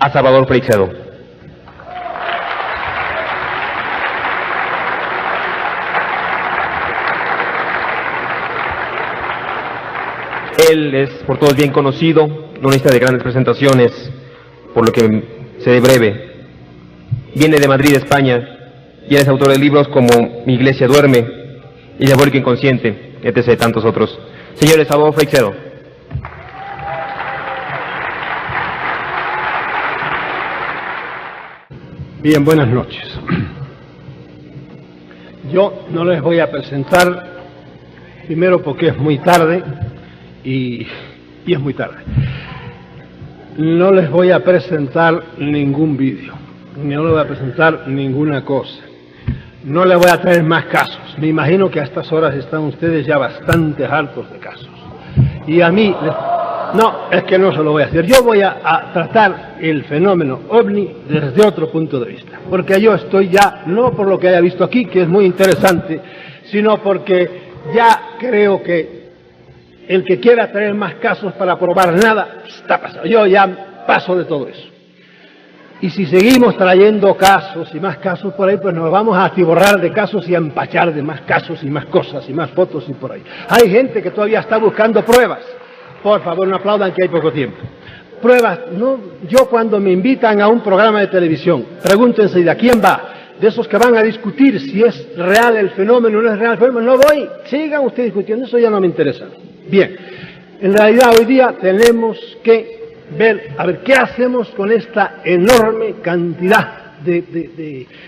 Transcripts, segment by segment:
a Salvador Freixedo. Él es por todos bien conocido, no necesita de grandes presentaciones, por lo que seré breve. Viene de Madrid, España, y es autor de libros como Mi iglesia duerme y Diabólico inconsciente, etc. tantos otros. Señores, Salvador Freixedo. Bien, buenas noches. Yo no les voy a presentar, primero porque es muy tarde, y es muy tarde. No les voy a presentar ningún vídeo, no les voy a presentar ninguna cosa. No les voy a traer más casos. Me imagino que a estas horas están ustedes ya bastante hartos de casos. Y a mí, no, es que no se lo voy a hacer. Yo voy a tratar el fenómeno OVNI desde otro punto de vista. Porque yo estoy ya, no por lo que haya visto aquí, que es muy interesante, sino porque ya creo que el que quiera traer más casos para probar nada, está pasado. Yo ya paso de todo eso. Y si seguimos trayendo casos y más casos por ahí, pues nos vamos a atiborrar de casos y a empachar de más casos y más cosas y más fotos y por ahí. Hay gente que todavía está buscando pruebas. Por favor, no aplaudan que hay poco tiempo. Pruebas, no, yo cuando me invitan a un programa de televisión, pregúntense de a quién va, de esos que van a discutir si es real el fenómeno o no es real el fenómeno, no voy, sigan ustedes discutiendo, eso ya no me interesa. Bien, en realidad hoy día tenemos que ver, a ver, ¿qué hacemos con esta enorme cantidad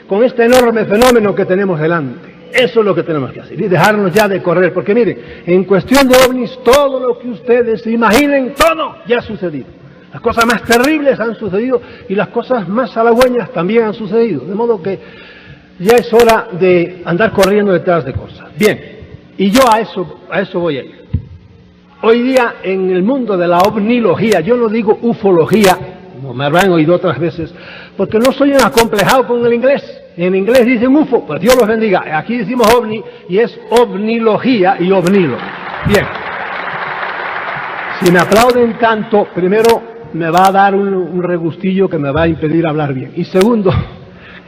con este enorme fenómeno que tenemos delante? Eso es lo que tenemos que hacer, y dejarnos ya de correr, porque miren, en cuestión de ovnis, todo lo que ustedes se imaginen, todo ya ha sucedido. Las cosas más terribles han sucedido, y las cosas más halagüeñas también han sucedido, de modo que ya es hora de andar corriendo detrás de cosas. Bien, y yo a eso voy a ir. Hoy día, en el mundo de la ovnilogía, yo no digo ufología, como me habrán oído otras veces, porque no soy un acomplejado con el inglés. En inglés dicen UFO, pues Dios los bendiga. Aquí decimos ovni, y es ovnilogía y ovnilo. Bien. Si me aplauden tanto, primero me va a dar un regustillo que me va a impedir hablar bien. Y segundo,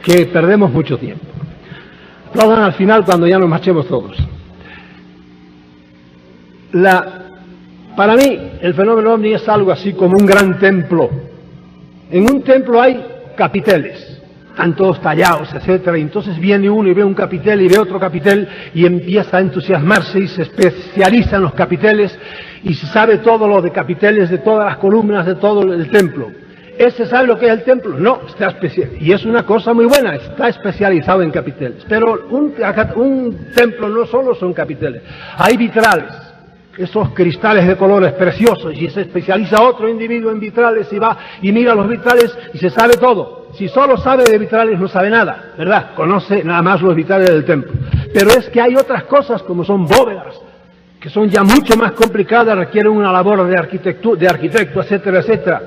que perdemos mucho tiempo. Aplaudan al final cuando ya nos marchemos todos. Para mí, el fenómeno ovni es algo así como un gran templo. En un templo hay capiteles, están todos tallados, etcétera, y entonces viene uno y ve un capitel y ve otro capitel y empieza a entusiasmarse y se especializa en los capiteles y se sabe todo lo de capiteles, de todas las columnas, de todo el templo. ¿Ese sabe lo que es el templo? No, está especializado, y es una cosa muy buena, está especializado en capiteles. Pero un templo no solo son capiteles, hay vitrales. Esos cristales de colores preciosos, y se especializa otro individuo en vitrales y va y mira los vitrales y se sabe todo. Si solo sabe de vitrales no sabe nada, ¿verdad? Conoce nada más los vitrales del templo. Pero es que hay otras cosas como son bóvedas, que son ya mucho más complicadas, requieren una labor de arquitecto, etcétera, etcétera.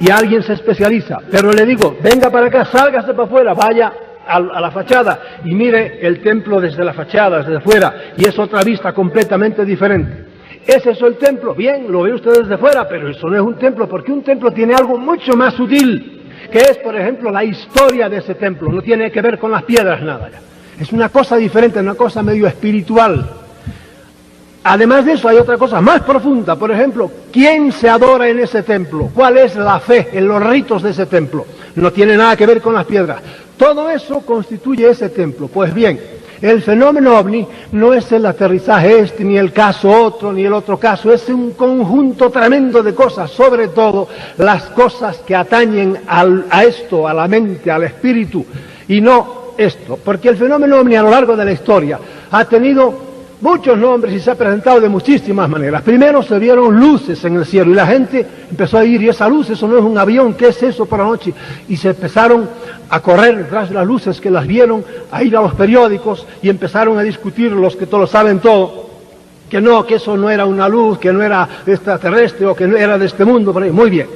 Y alguien se especializa. Pero le digo, venga para acá, sálgase para afuera, vaya a la fachada y mire el templo desde la fachada, desde fuera, y es otra vista completamente diferente. ¿Es eso el templo? Bien, lo ve usted desde fuera, pero eso no es un templo, porque un templo tiene algo mucho más sutil, que es, por ejemplo, la historia de ese templo. No tiene que ver con las piedras, nada ya. Es una cosa diferente, una cosa medio espiritual. Además de eso, hay otra cosa más profunda. Por ejemplo, ¿quién se adora en ese templo? ¿Cuál es la fe en los ritos de ese templo? No tiene nada que ver con las piedras. Todo eso constituye ese templo. Pues bien, el fenómeno ovni no es el aterrizaje este, ni el caso otro, ni el otro caso. Es un conjunto tremendo de cosas, sobre todo las cosas que atañen a esto, a la mente, al espíritu, y no esto. Porque el fenómeno ovni a lo largo de la historia ha tenido muchos nombres y se ha presentado de muchísimas maneras. Primero se vieron luces en el cielo y la gente empezó a decir, ¿y esa luz? Eso no es un avión, ¿qué es eso por la noche? Y se empezaron a correr detrás de las luces que las vieron, a ir a los periódicos y empezaron a discutir los que todos saben todo, que no, que eso no era una luz, que no era extraterrestre o que no era de este mundo, por ahí. Muy bien.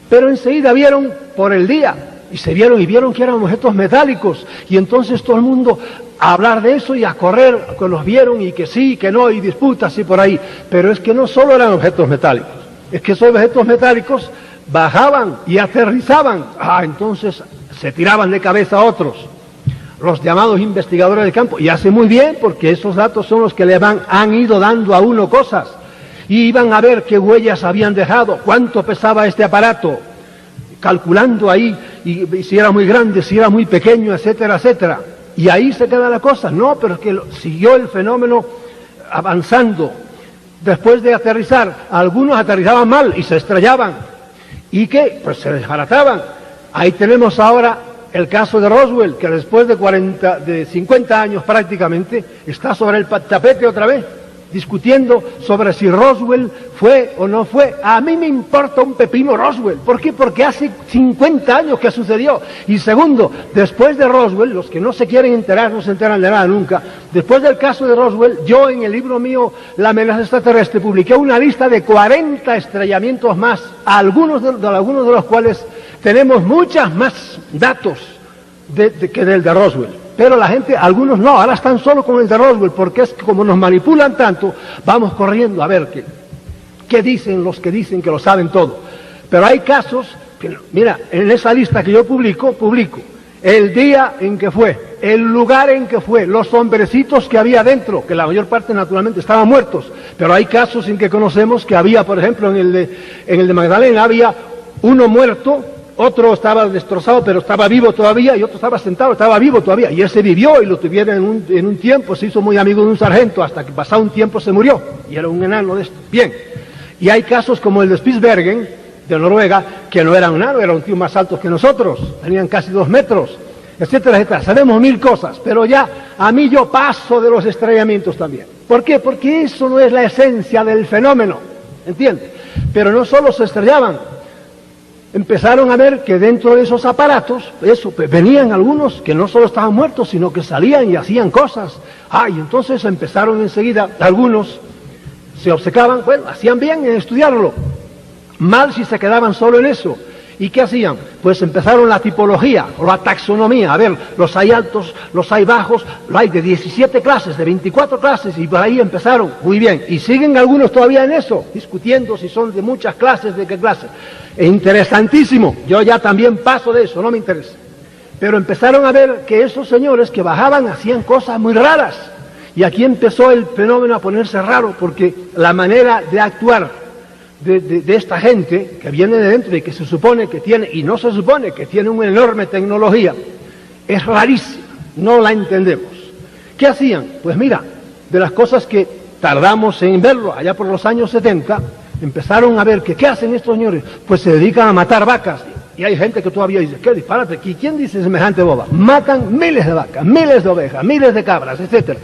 Pero enseguida vieron por el día y vieron que eran objetos metálicos y entonces todo el mundo a hablar de eso y a correr, que los vieron y que sí, que no, y disputas y por ahí. Pero es que no solo eran objetos metálicos, es que esos objetos metálicos bajaban y aterrizaban, entonces se tiraban de cabeza a otros, los llamados investigadores de campo, y hace muy bien, porque esos datos son los que han ido dando a uno cosas, y iban a ver qué huellas habían dejado, cuánto pesaba este aparato, calculando ahí, y si era muy grande, si era muy pequeño, etcétera, etcétera. Y ahí se queda la cosa. No, pero es que siguió el fenómeno avanzando. Después de aterrizar, algunos aterrizaban mal y se estrellaban. ¿Y qué? Pues se desbarataban. Ahí tenemos ahora el caso de Roswell, que después de 50 años prácticamente, está sobre el tapete otra vez, discutiendo sobre si Roswell fue o no fue. A mí me importa un pepino Roswell. ¿Por qué? Porque hace 50 años que sucedió. Y segundo, después de Roswell, los que no se quieren enterar, no se enteran de nada nunca. Después del caso de Roswell, yo en el libro mío, La amenaza extraterrestre, publiqué una lista de 40 estrellamientos más, algunos de los cuales tenemos muchas más datos que del de Roswell. Pero la gente, algunos no, ahora están solo con el de Roswell, porque es que como nos manipulan tanto, vamos corriendo a ver qué dicen los que dicen que lo saben todo. Pero hay casos, mira, en esa lista que yo publico el día en que fue, el lugar en que fue, los hombrecitos que había dentro, que la mayor parte naturalmente estaban muertos, pero hay casos en que conocemos que había, por ejemplo, en el de Magdalena había uno muerto, otro estaba destrozado, pero estaba vivo todavía, y otro estaba sentado, estaba vivo todavía, y ese vivió y lo tuvieron en un tiempo, se hizo muy amigo de un sargento, hasta que pasado un tiempo se murió, y era un enano de esto. Bien, y hay casos como el de Spitsbergen, de Noruega, que no era un enano, era un tío más alto que nosotros, tenían casi 2 metros, etcétera, etcétera. Sabemos 1000 cosas, pero ya a mí yo paso de los estrellamientos también. ¿Por qué? Porque eso no es la esencia del fenómeno, ¿entiendes? Pero no solo se estrellaban, empezaron a ver que dentro de esos aparatos, venían algunos que no solo estaban muertos, sino que salían y hacían cosas. Y entonces empezaron enseguida, algunos se obcecaban, hacían bien en estudiarlo, mal si se quedaban solo en eso. ¿Y qué hacían? Pues empezaron la tipología, o la taxonomía. A ver, los hay altos, los hay bajos, lo hay de 17 clases, de 24 clases, y por ahí empezaron. Muy bien. Y siguen algunos todavía en eso, discutiendo si son de muchas clases, de qué clase. Interesantísimo. Yo ya también paso de eso, no me interesa. Pero empezaron a ver que esos señores que bajaban hacían cosas muy raras. Y aquí empezó el fenómeno a ponerse raro, porque la manera de actuar de esta gente que viene de dentro y que se supone que tiene, y no se supone que tiene una enorme tecnología, es rarísima, no la entendemos. ¿Qué hacían? Pues mira, de las cosas que tardamos en verlo allá por los años 70, empezaron a ver que ¿qué hacen estos señores? Pues se dedican a matar vacas. Y hay gente que todavía dice, ¿qué disparate? ¿Y quién dice semejante boba? Matan miles de vacas, miles de ovejas, miles de cabras, etcétera.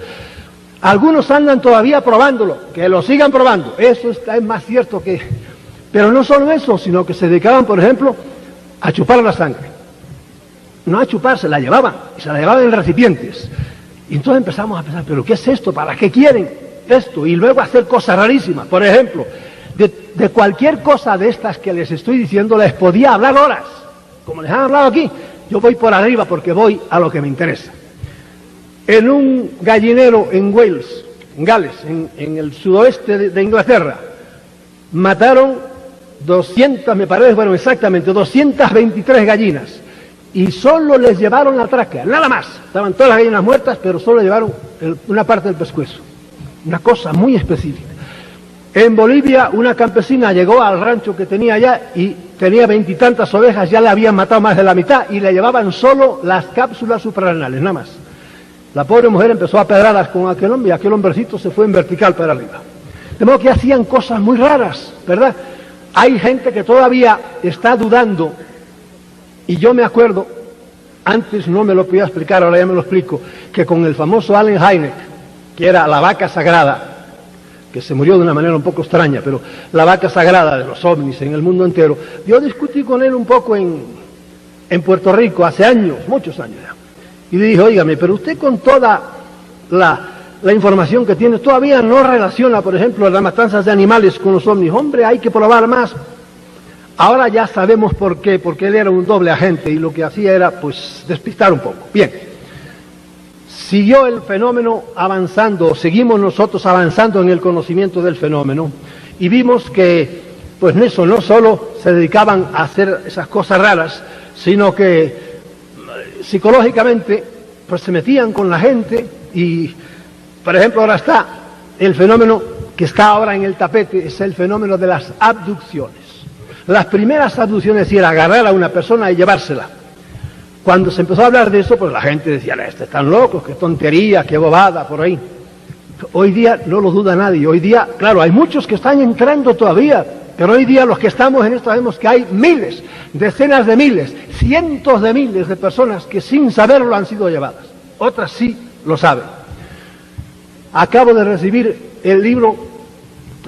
Algunos andan todavía probándolo, que lo sigan probando, eso es más cierto que... Pero no solo eso, sino que se dedicaban, por ejemplo, a chupar la sangre. No a chupar, se la llevaban, y se la llevaban en recipientes. Y entonces empezamos a pensar, ¿pero qué es esto? ¿Para qué quieren esto? Y luego hacer cosas rarísimas. Por ejemplo, de cualquier cosa de estas que les estoy diciendo, les podía hablar horas. Como les han hablado aquí, yo voy por arriba porque voy a lo que me interesa. En un gallinero en Wales, en Gales, en el sudoeste de Inglaterra, mataron 223 gallinas, y solo les llevaron la tráquea, nada más. Estaban todas las gallinas muertas, pero solo llevaron una parte del pescuezo, una cosa muy específica. En Bolivia, una campesina llegó al rancho que tenía allá y tenía 20 y tantas ovejas, ya le habían matado más de la mitad, y le llevaban solo las cápsulas suprarrenales, nada más. La pobre mujer empezó a pedradas con aquel hombre y aquel hombrecito se fue en vertical para arriba. De modo que hacían cosas muy raras, ¿verdad? Hay gente que todavía está dudando, y yo me acuerdo, antes no me lo podía explicar, ahora ya me lo explico, que con el famoso Allen Hynek, que era la vaca sagrada, que se murió de una manera un poco extraña, pero la vaca sagrada de los ovnis en el mundo entero, yo discutí con él un poco en Puerto Rico hace años, muchos años ya. Y le dije, óigame, pero usted con toda la información que tiene, todavía no relaciona, por ejemplo, las matanzas de animales con los ovnis. Hombre, hay que probar más. Ahora ya sabemos por qué, porque él era un doble agente y lo que hacía era, pues, despistar un poco. Bien, siguió el fenómeno avanzando, seguimos nosotros avanzando en el conocimiento del fenómeno, y vimos que, pues en eso no solo se dedicaban a hacer esas cosas raras, sino que psicológicamente pues se metían con la gente y, por ejemplo, ahora está el fenómeno que está ahora en el tapete, es el fenómeno de las abducciones. Las primeras abducciones era agarrar a una persona y llevársela. Cuando se empezó a hablar de eso, pues la gente decía, están locos, qué tontería, qué bobada, por ahí. Hoy día no lo duda nadie. Hoy día, claro, hay muchos que están entrando todavía, pero hoy día los que estamos en esto sabemos que hay miles, decenas de miles, cientos de miles de personas que sin saberlo han sido llevadas. Otras sí lo saben. Acabo de recibir el libro,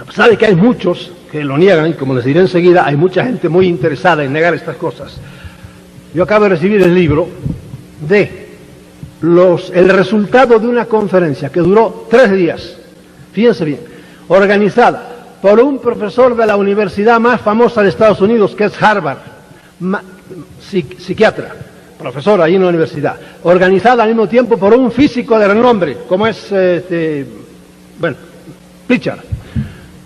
a pesar de que hay muchos que lo niegan, y como les diré enseguida, hay mucha gente muy interesada en negar estas cosas. Yo acabo de recibir el libro de el resultado de una conferencia que duró 3 días, fíjense bien, organizada por un profesor de la universidad más famosa de Estados Unidos, que es Harvard, psiquiatra, profesor allí en la universidad, organizada al mismo tiempo por un físico de renombre, como es, Pritchard.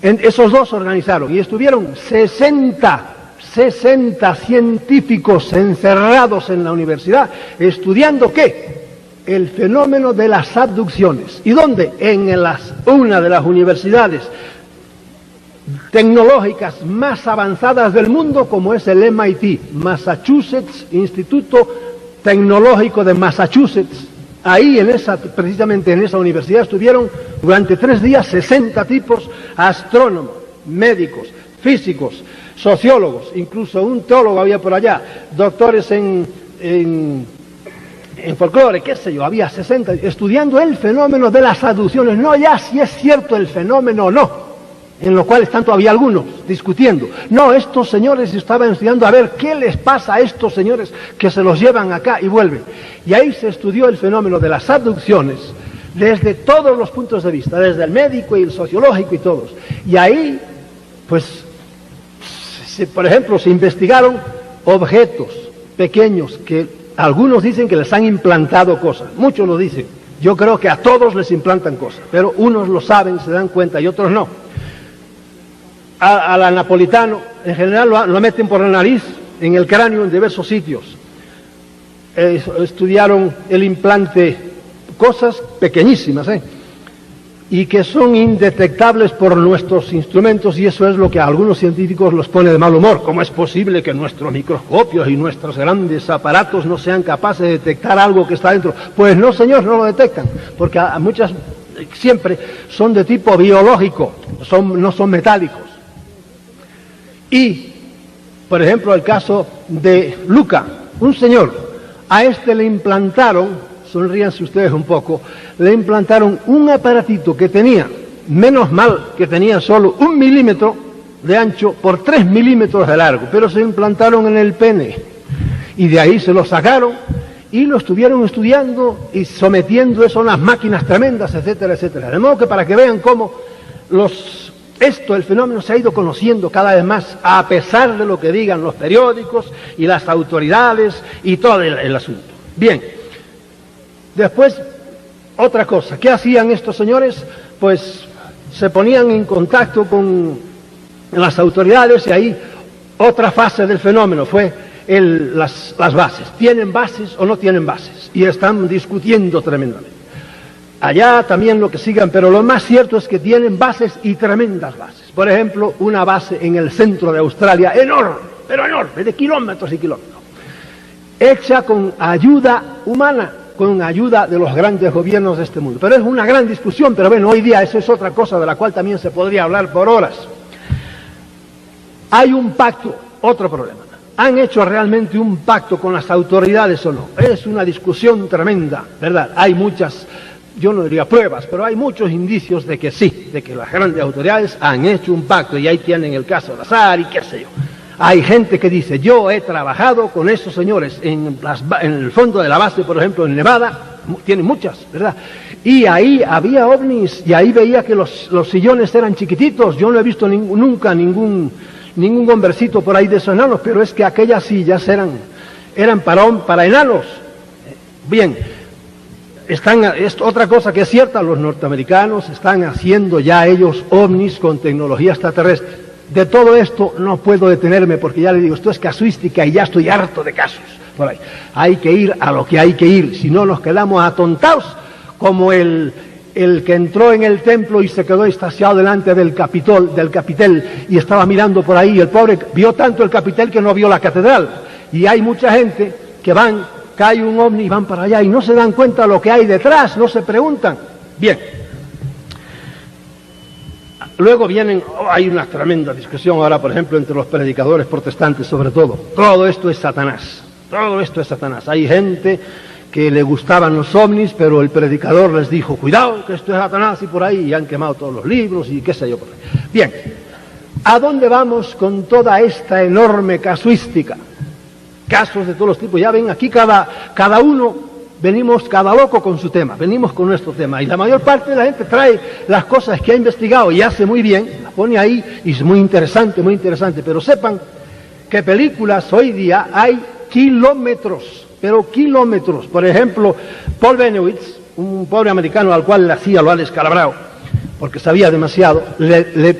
Esos dos organizaron y estuvieron 60 científicos encerrados en la universidad, estudiando ¿qué? El fenómeno de las abducciones. ¿Y dónde? En una de las universidades tecnológicas más avanzadas del mundo, como es el MIT, Massachusetts, Instituto Tecnológico de Massachusetts. Ahí, precisamente en esa universidad, estuvieron durante 3 días 60 tipos, astrónomos, médicos, físicos, sociólogos, incluso un teólogo había por allá, doctores en folclore, qué sé yo, había 60, estudiando el fenómeno de las abducciones, no ya si es cierto el fenómeno o no, en lo cual están todavía algunos discutiendo. No, estos señores estaban estudiando a ver qué les pasa a estos señores que se los llevan acá y vuelven. Y ahí se estudió el fenómeno de las abducciones desde todos los puntos de vista, desde el médico y el sociológico y todos. Y ahí, pues, por ejemplo, se investigaron objetos pequeños que algunos dicen que les han implantado cosas, muchos lo dicen. Yo creo que a todos les implantan cosas, pero unos lo saben, se dan cuenta y otros no. A la napolitano, en general lo meten por la nariz, en el cráneo, en diversos sitios. Estudiaron el implante, cosas pequeñísimas, y que son indetectables por nuestros instrumentos, y eso es lo que a algunos científicos los pone de mal humor. ¿Cómo es posible que nuestros microscopios y nuestros grandes aparatos no sean capaces de detectar algo que está dentro? Pues no, señor, no lo detectan, porque a muchas siempre son de tipo biológico, no son metálicos. Y, por ejemplo, el caso de Luca, un señor, a este le implantaron, sonríanse ustedes un poco, le implantaron un aparatito que tenía, menos mal que tenía solo 1 milímetro de ancho por 3 milímetros de largo, pero se implantaron en el pene, y de ahí se lo sacaron, y lo estuvieron estudiando y sometiendo eso a unas máquinas tremendas, etcétera, etcétera. De modo que para que vean cómo el fenómeno se ha ido conociendo cada vez más, a pesar de lo que digan los periódicos y las autoridades y todo el asunto. Bien, después, otra cosa, ¿qué hacían estos señores? Pues se ponían en contacto con las autoridades y ahí otra fase del fenómeno fue las bases. ¿Tienen bases o no tienen bases? Y están discutiendo tremendamente. Allá también lo que sigan, pero lo más cierto es que tienen bases y tremendas bases. Por ejemplo, una base en el centro de Australia, enorme, pero enorme, de kilómetros y kilómetros, hecha con ayuda humana, con ayuda de los grandes gobiernos de este mundo. Pero es una gran discusión, pero bueno, hoy día eso es otra cosa de la cual también se podría hablar por horas. Hay un pacto, otro problema. ¿Han hecho realmente un pacto con las autoridades o no? Es una discusión tremenda, ¿verdad? Hay muchas, yo no diría pruebas, pero hay muchos indicios de que sí, de que las grandes autoridades han hecho un pacto, y ahí tienen el caso de Azar y qué sé yo. Hay gente que dice, yo he trabajado con esos señores en el fondo de la base, por ejemplo, en Nevada, tienen muchas, ¿verdad? Y ahí había ovnis, y ahí veía que los sillones eran chiquititos. Yo no he visto nunca ningún hombrecito por ahí de esos enanos, pero es que aquellas sillas eran para enanos. Bien, es otra cosa que es cierta, los norteamericanos están haciendo ya ellos ovnis con tecnología extraterrestre. De todo esto no puedo detenerme porque ya le digo, esto es casuística y ya estoy harto de casos por ahí. Hay que ir a lo que hay que ir, si no nos quedamos atontados como el que entró en el templo y se quedó extasiado delante del capitel y estaba mirando por ahí, y el pobre vio tanto el capitel que no vio la catedral. Y hay mucha gente que van, cae un ovni y van para allá y no se dan cuenta de lo que hay detrás, no se preguntan. Bien. Luego hay una tremenda discusión ahora, por ejemplo, entre los predicadores protestantes sobre todo. Todo esto es Satanás, todo esto es Satanás. Hay gente que le gustaban los ovnis, pero el predicador les dijo, cuidado, que esto es Satanás, y por ahí, y han quemado todos los libros, y qué sé yo por ahí. Bien, ¿a dónde vamos con toda esta enorme casuística? Casos de todos los tipos, ya ven, aquí cada uno... Venimos cada loco con su tema, venimos con nuestro tema, y la mayor parte de la gente trae las cosas que ha investigado y hace muy bien, las pone ahí, y es muy interesante, pero sepan que películas hoy día hay kilómetros, pero kilómetros. Por ejemplo, Paul Bennewitz, un pobre americano al cual la CIA lo ha descalabrado, porque sabía demasiado,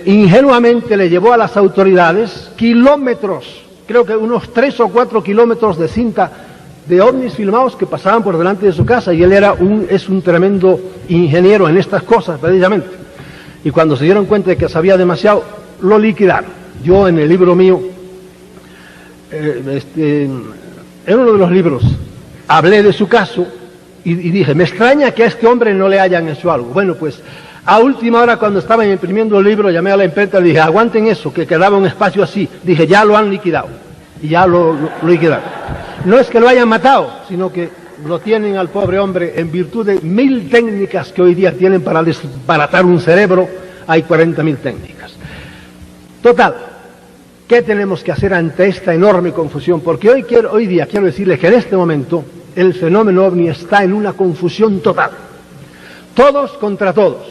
ingenuamente le llevó a las autoridades kilómetros, creo que unos 3 o 4 kilómetros de cinta, de ovnis filmados que pasaban por delante de su casa, y él es un tremendo ingeniero en estas cosas precisamente, y cuando se dieron cuenta de que sabía demasiado, lo liquidaron. Yo en el libro mío, en uno de los libros, hablé de su caso y dije, me extraña que a este hombre no le hayan hecho algo. Bueno, pues a última hora, cuando estaban imprimiendo el libro, llamé a la imprenta y dije, aguanten eso, que quedaba un espacio así. Dije, ya lo han liquidado, y ya lo liquidaron. No es que lo hayan matado, sino que lo tienen al pobre hombre en virtud de 1000 técnicas que hoy día tienen para desbaratar un cerebro. Hay 40.000 técnicas. Total, ¿qué tenemos que hacer ante esta enorme confusión? Porque hoy día quiero decirles que en este momento el fenómeno ovni está en una confusión total. Todos contra todos.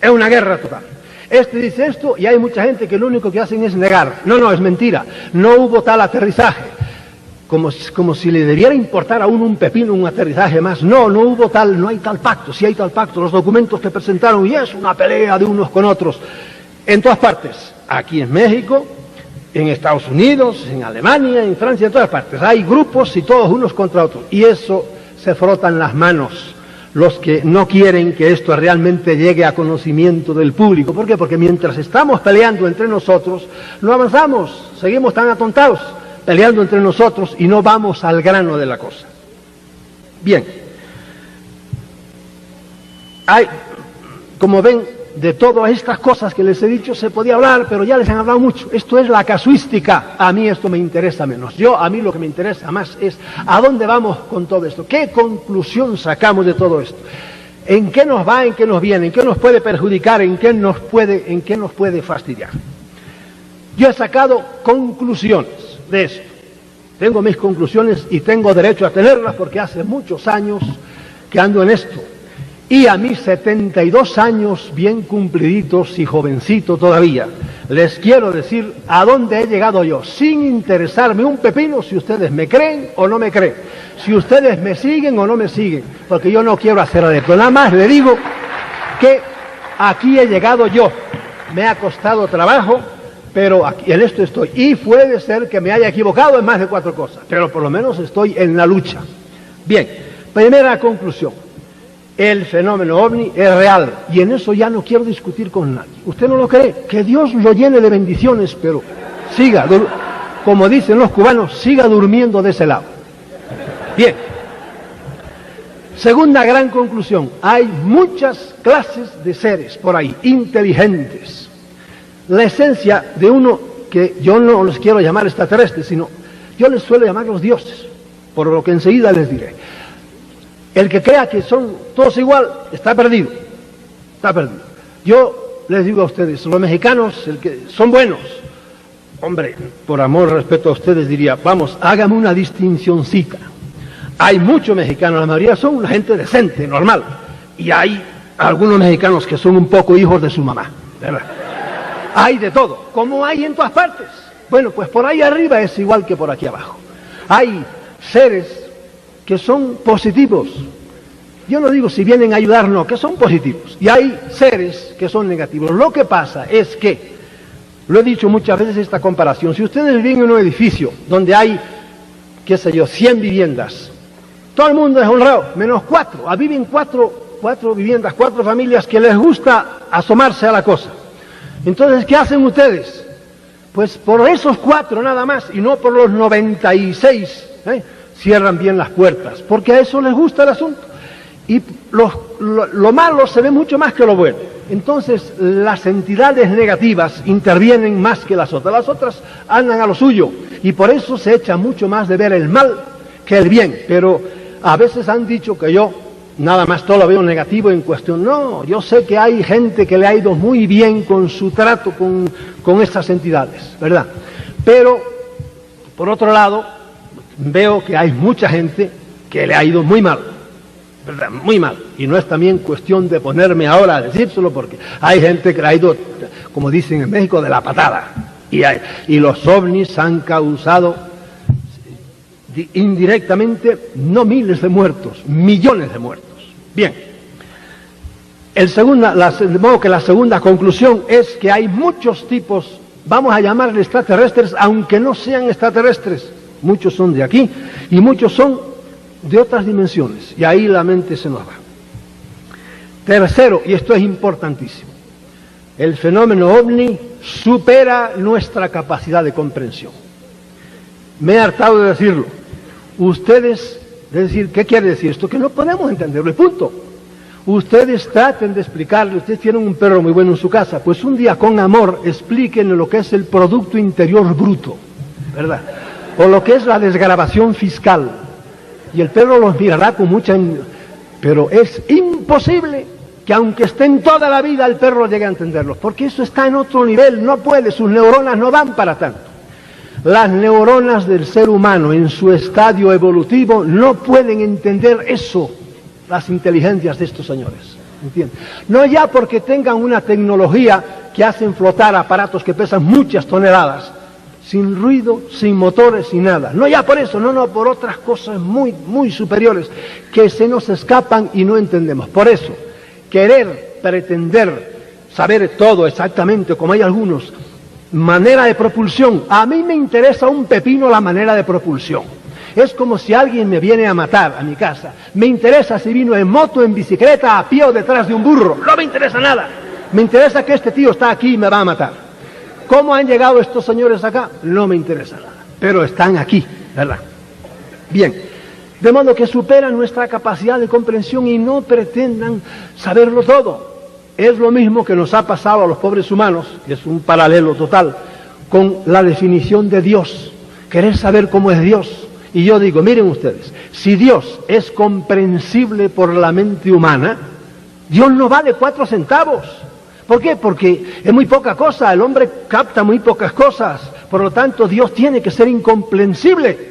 Es una guerra total. Este dice esto y hay mucha gente que lo único que hacen es negar. No, es mentira. No hubo tal aterrizaje. Como si le debiera importar a uno un pepino un aterrizaje más. No hay tal pacto. Si hay tal pacto, los documentos que presentaron, y es una pelea de unos con otros. En todas partes. Aquí en México, en Estados Unidos, en Alemania, en Francia, en todas partes. Hay grupos y todos unos contra otros. Y eso se frotan las manos los que no quieren que esto realmente llegue a conocimiento del público. ¿Por qué? Porque mientras estamos peleando entre nosotros, no avanzamos, seguimos tan atontados, peleando entre nosotros y no vamos al grano de la cosa. Bien, como ven, de todas estas cosas que les he dicho se podía hablar, pero ya les han hablado mucho. Esto es la casuística. A mí esto me interesa menos. A mí lo que me interesa más es a dónde vamos con todo esto. ¿Qué conclusión sacamos de todo esto? ¿En qué nos va, en qué nos viene, en qué nos puede perjudicar, en qué nos puede fastidiar? Yo he sacado conclusiones de esto. Tengo mis conclusiones y tengo derecho a tenerlas porque hace muchos años que ando en esto. Y a mis 72 años bien cumpliditos y jovencito todavía, les quiero decir a dónde he llegado yo, sin interesarme un pepino si ustedes me creen o no me creen, si ustedes me siguen o no me siguen, porque yo no quiero hacer adepto. Nada más le digo que aquí he llegado yo, me ha costado trabajo, pero aquí, en esto estoy. Y puede ser que me haya equivocado en más de 4 cosas, pero por lo menos estoy en la lucha. Bien, primera conclusión. El fenómeno ovni es real, y en eso ya no quiero discutir con nadie. ¿Usted no lo cree? Que Dios lo llene de bendiciones, pero siga, como dicen los cubanos, siga durmiendo de ese lado. Bien. Segunda gran conclusión. Hay muchas clases de seres por ahí, inteligentes. La esencia de uno, que yo no los quiero llamar extraterrestres, sino yo les suelo llamar los dioses, por lo que enseguida les diré. El que crea que son todos igual, está perdido. Está perdido. Yo les digo a ustedes, los mexicanos, son buenos. Hombre, por amor, respeto a ustedes, diría, vamos, hágame una distincioncita. Hay muchos mexicanos, la mayoría son una gente decente, normal. Y hay algunos mexicanos que son un poco hijos de su mamá, ¿verdad? Hay de todo, como hay en todas partes. Bueno, pues por ahí arriba es igual que por aquí abajo. Hay seres que son positivos. Yo no digo si vienen a ayudar, no, que son positivos. Y hay seres que son negativos. Lo que pasa es que Lo he dicho muchas veces esta comparación. Si ustedes viven en un edificio donde hay, qué sé yo, 100 viviendas, todo el mundo es honrado, menos 4. Viven cuatro viviendas, 4 familias que les gusta asomarse a la cosa. Entonces, ¿qué hacen ustedes? Pues por esos 4 nada más, y no por los 96, cierran bien las puertas, porque a eso les gusta el asunto. Y lo malo se ve mucho más que lo bueno. Entonces, las entidades negativas intervienen más que las otras andan a lo suyo, y por eso se echa mucho más de ver el mal que el bien. Pero a veces han dicho que yo nada más todo lo veo negativo en cuestión. No, yo sé que hay gente que le ha ido muy bien con su trato con estas entidades, ¿verdad? Pero, por otro lado, veo que hay mucha gente que le ha ido muy mal, ¿verdad? Muy mal. Y no es también cuestión de ponerme ahora a decírselo, porque hay gente que le ha ido, como dicen en México, de la patada. Y los ovnis han causado indirectamente no miles de muertos, millones de muertos. Bien, de modo que la segunda conclusión es que hay muchos tipos, vamos a llamarle extraterrestres, aunque no sean extraterrestres. Muchos son de aquí y muchos son de otras dimensiones, y ahí la mente se nos va. Tercero, y esto es importantísimo, el fenómeno ovni supera nuestra capacidad de comprensión. Me he hartado de decirlo. Ustedes, es decir, ¿qué quiere decir esto? Que no podemos entenderlo, y punto. Ustedes traten de explicarle, ustedes tienen un perro muy bueno en su casa, pues un día con amor explíquenle lo que es el Producto Interior Bruto, ¿verdad? O lo que es la desgravación fiscal. Y el perro los mirará con mucha... Pero es imposible que aunque estén toda la vida el perro llegue a entenderlos, porque eso está en otro nivel, no puede, sus neuronas no dan para tanto. Las neuronas del ser humano en su estadio evolutivo no pueden entender eso, las inteligencias de estos señores, ¿entienden? No ya porque tengan una tecnología que hacen flotar aparatos que pesan muchas toneladas, sin ruido, sin motores, sin nada. No ya por eso, no, por otras cosas muy, muy superiores que se nos escapan y no entendemos. Por eso, querer, pretender saber todo exactamente, como hay algunos, manera de propulsión. A mí me interesa un pepino la manera de propulsión. Es como si alguien me viene a matar a mi casa. Me interesa si vino en moto, en bicicleta, a pie o detrás de un burro. No me interesa nada. Me interesa que este tío está aquí y me va a matar. ¿Cómo han llegado estos señores acá? No me interesa nada. Pero están aquí, ¿verdad? Bien. De modo que superan nuestra capacidad de comprensión y no pretendan saberlo todo. Es lo mismo que nos ha pasado a los pobres humanos, que es un paralelo total, con la definición de Dios. Querer saber cómo es Dios. Y yo digo, miren ustedes, si Dios es comprensible por la mente humana, Dios no vale 4 centavos. ¿Por qué? Porque es muy poca cosa, el hombre capta muy pocas cosas, por lo tanto Dios tiene que ser incomprensible.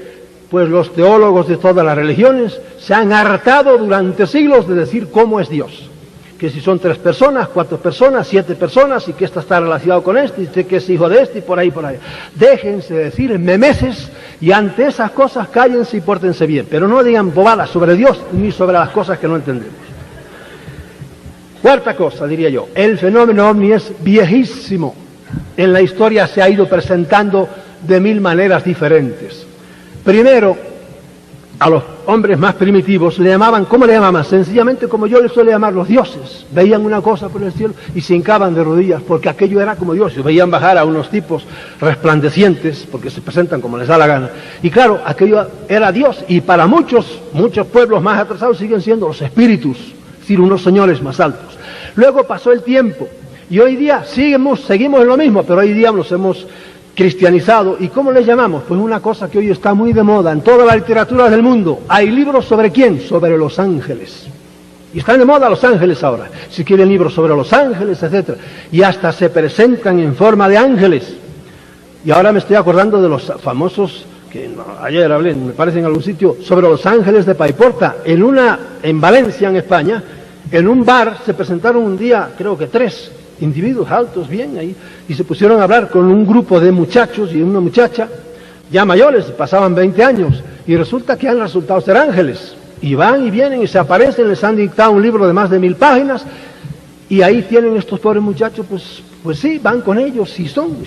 Pues los teólogos de todas las religiones se han hartado durante siglos de decir cómo es Dios. Que si son 3 personas, 4 personas, 7 personas, y que ésta está relacionado con este, y que es hijo de este, y por ahí, por ahí. Déjense decir memeces, y ante esas cosas cállense y pórtense bien, pero no digan bobadas sobre Dios, ni sobre las cosas que no entendemos. Cuarta cosa, diría yo, el fenómeno ovni es viejísimo. En la historia se ha ido presentando de 1000 maneras diferentes. Primero, a los hombres más primitivos le llamaban, ¿cómo le llamaban? Sencillamente como yo les suelo llamar, los dioses. Veían una cosa por el cielo y se hincaban de rodillas, porque aquello era como dioses. Veían bajar a unos tipos resplandecientes, porque se presentan como les da la gana. Y claro, aquello era Dios, y para muchos pueblos más atrasados siguen siendo los espíritus, es decir, unos señores más altos. Luego pasó el tiempo, y hoy día seguimos en lo mismo, pero hoy día nos hemos cristianizado. ¿Y cómo les llamamos? Pues una cosa que hoy está muy de moda en toda la literatura del mundo. Hay libros sobre ¿quién? Sobre los ángeles. Y están de moda los ángeles ahora. Si quieren libros sobre los ángeles, etc. Y hasta se presentan en forma de ángeles. Y ahora me estoy acordando de los famosos, que ayer hablé, me parece en algún sitio, sobre los ángeles de Paiporta. En Valencia, en España, en un bar se presentaron un día, creo que 3 individuos altos, bien ahí, y se pusieron a hablar con un grupo de muchachos y una muchacha, ya mayores, pasaban 20 años, y resulta que han resultado ser ángeles, y van y vienen y se aparecen, les han dictado un libro de más de 1000 páginas, y ahí tienen estos pobres muchachos, pues, Pues sí, van con ellos, sí son,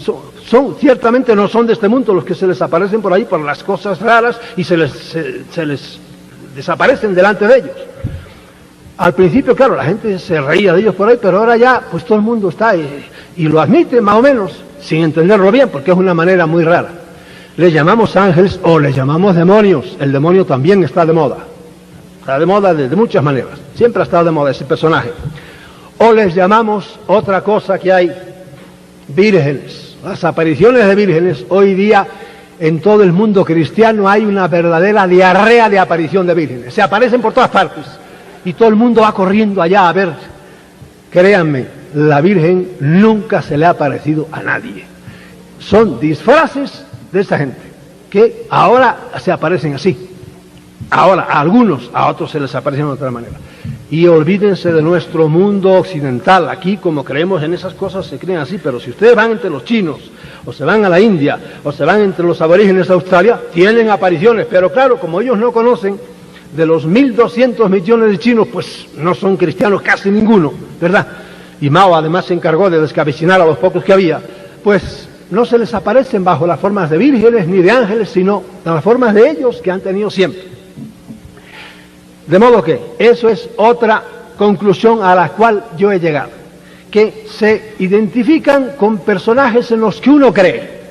ciertamente no son de este mundo los que se les aparecen por ahí por las cosas raras y se les desaparecen delante de ellos. Al principio, claro, la gente se reía de ellos por ahí, pero ahora ya, pues todo el mundo está y lo admite más o menos, sin entenderlo bien, porque es una manera muy rara. Les llamamos ángeles o les llamamos demonios. El demonio también está de moda. Está de moda de muchas maneras. Siempre ha estado de moda ese personaje. O les llamamos otra cosa que hay, vírgenes. Las apariciones de vírgenes. Hoy día en todo el mundo cristiano hay una verdadera diarrea de aparición de vírgenes. Se aparecen por todas partes y todo el mundo va corriendo allá a ver. Créanme, la Virgen nunca se le ha aparecido a nadie. Son disfraces de esa gente que ahora se aparecen así. Ahora a algunos, a otros se les aparecen de otra manera. Y olvídense de nuestro mundo occidental. Aquí, como creemos en esas cosas, se creen así. Pero si ustedes van entre los chinos, o se van a la India, o se van entre los aborígenes de Australia, tienen apariciones. Pero claro, como ellos no conocen, de los 1.200 millones de chinos, pues no son cristianos casi ninguno, ¿verdad? Y Mao además se encargó de descabecinar a los pocos que había. Pues no se les aparecen bajo las formas de vírgenes ni de ángeles, sino en las formas de ellos que han tenido siempre. De modo que eso es otra conclusión a la cual yo he llegado, que se identifican con personajes en los que uno cree,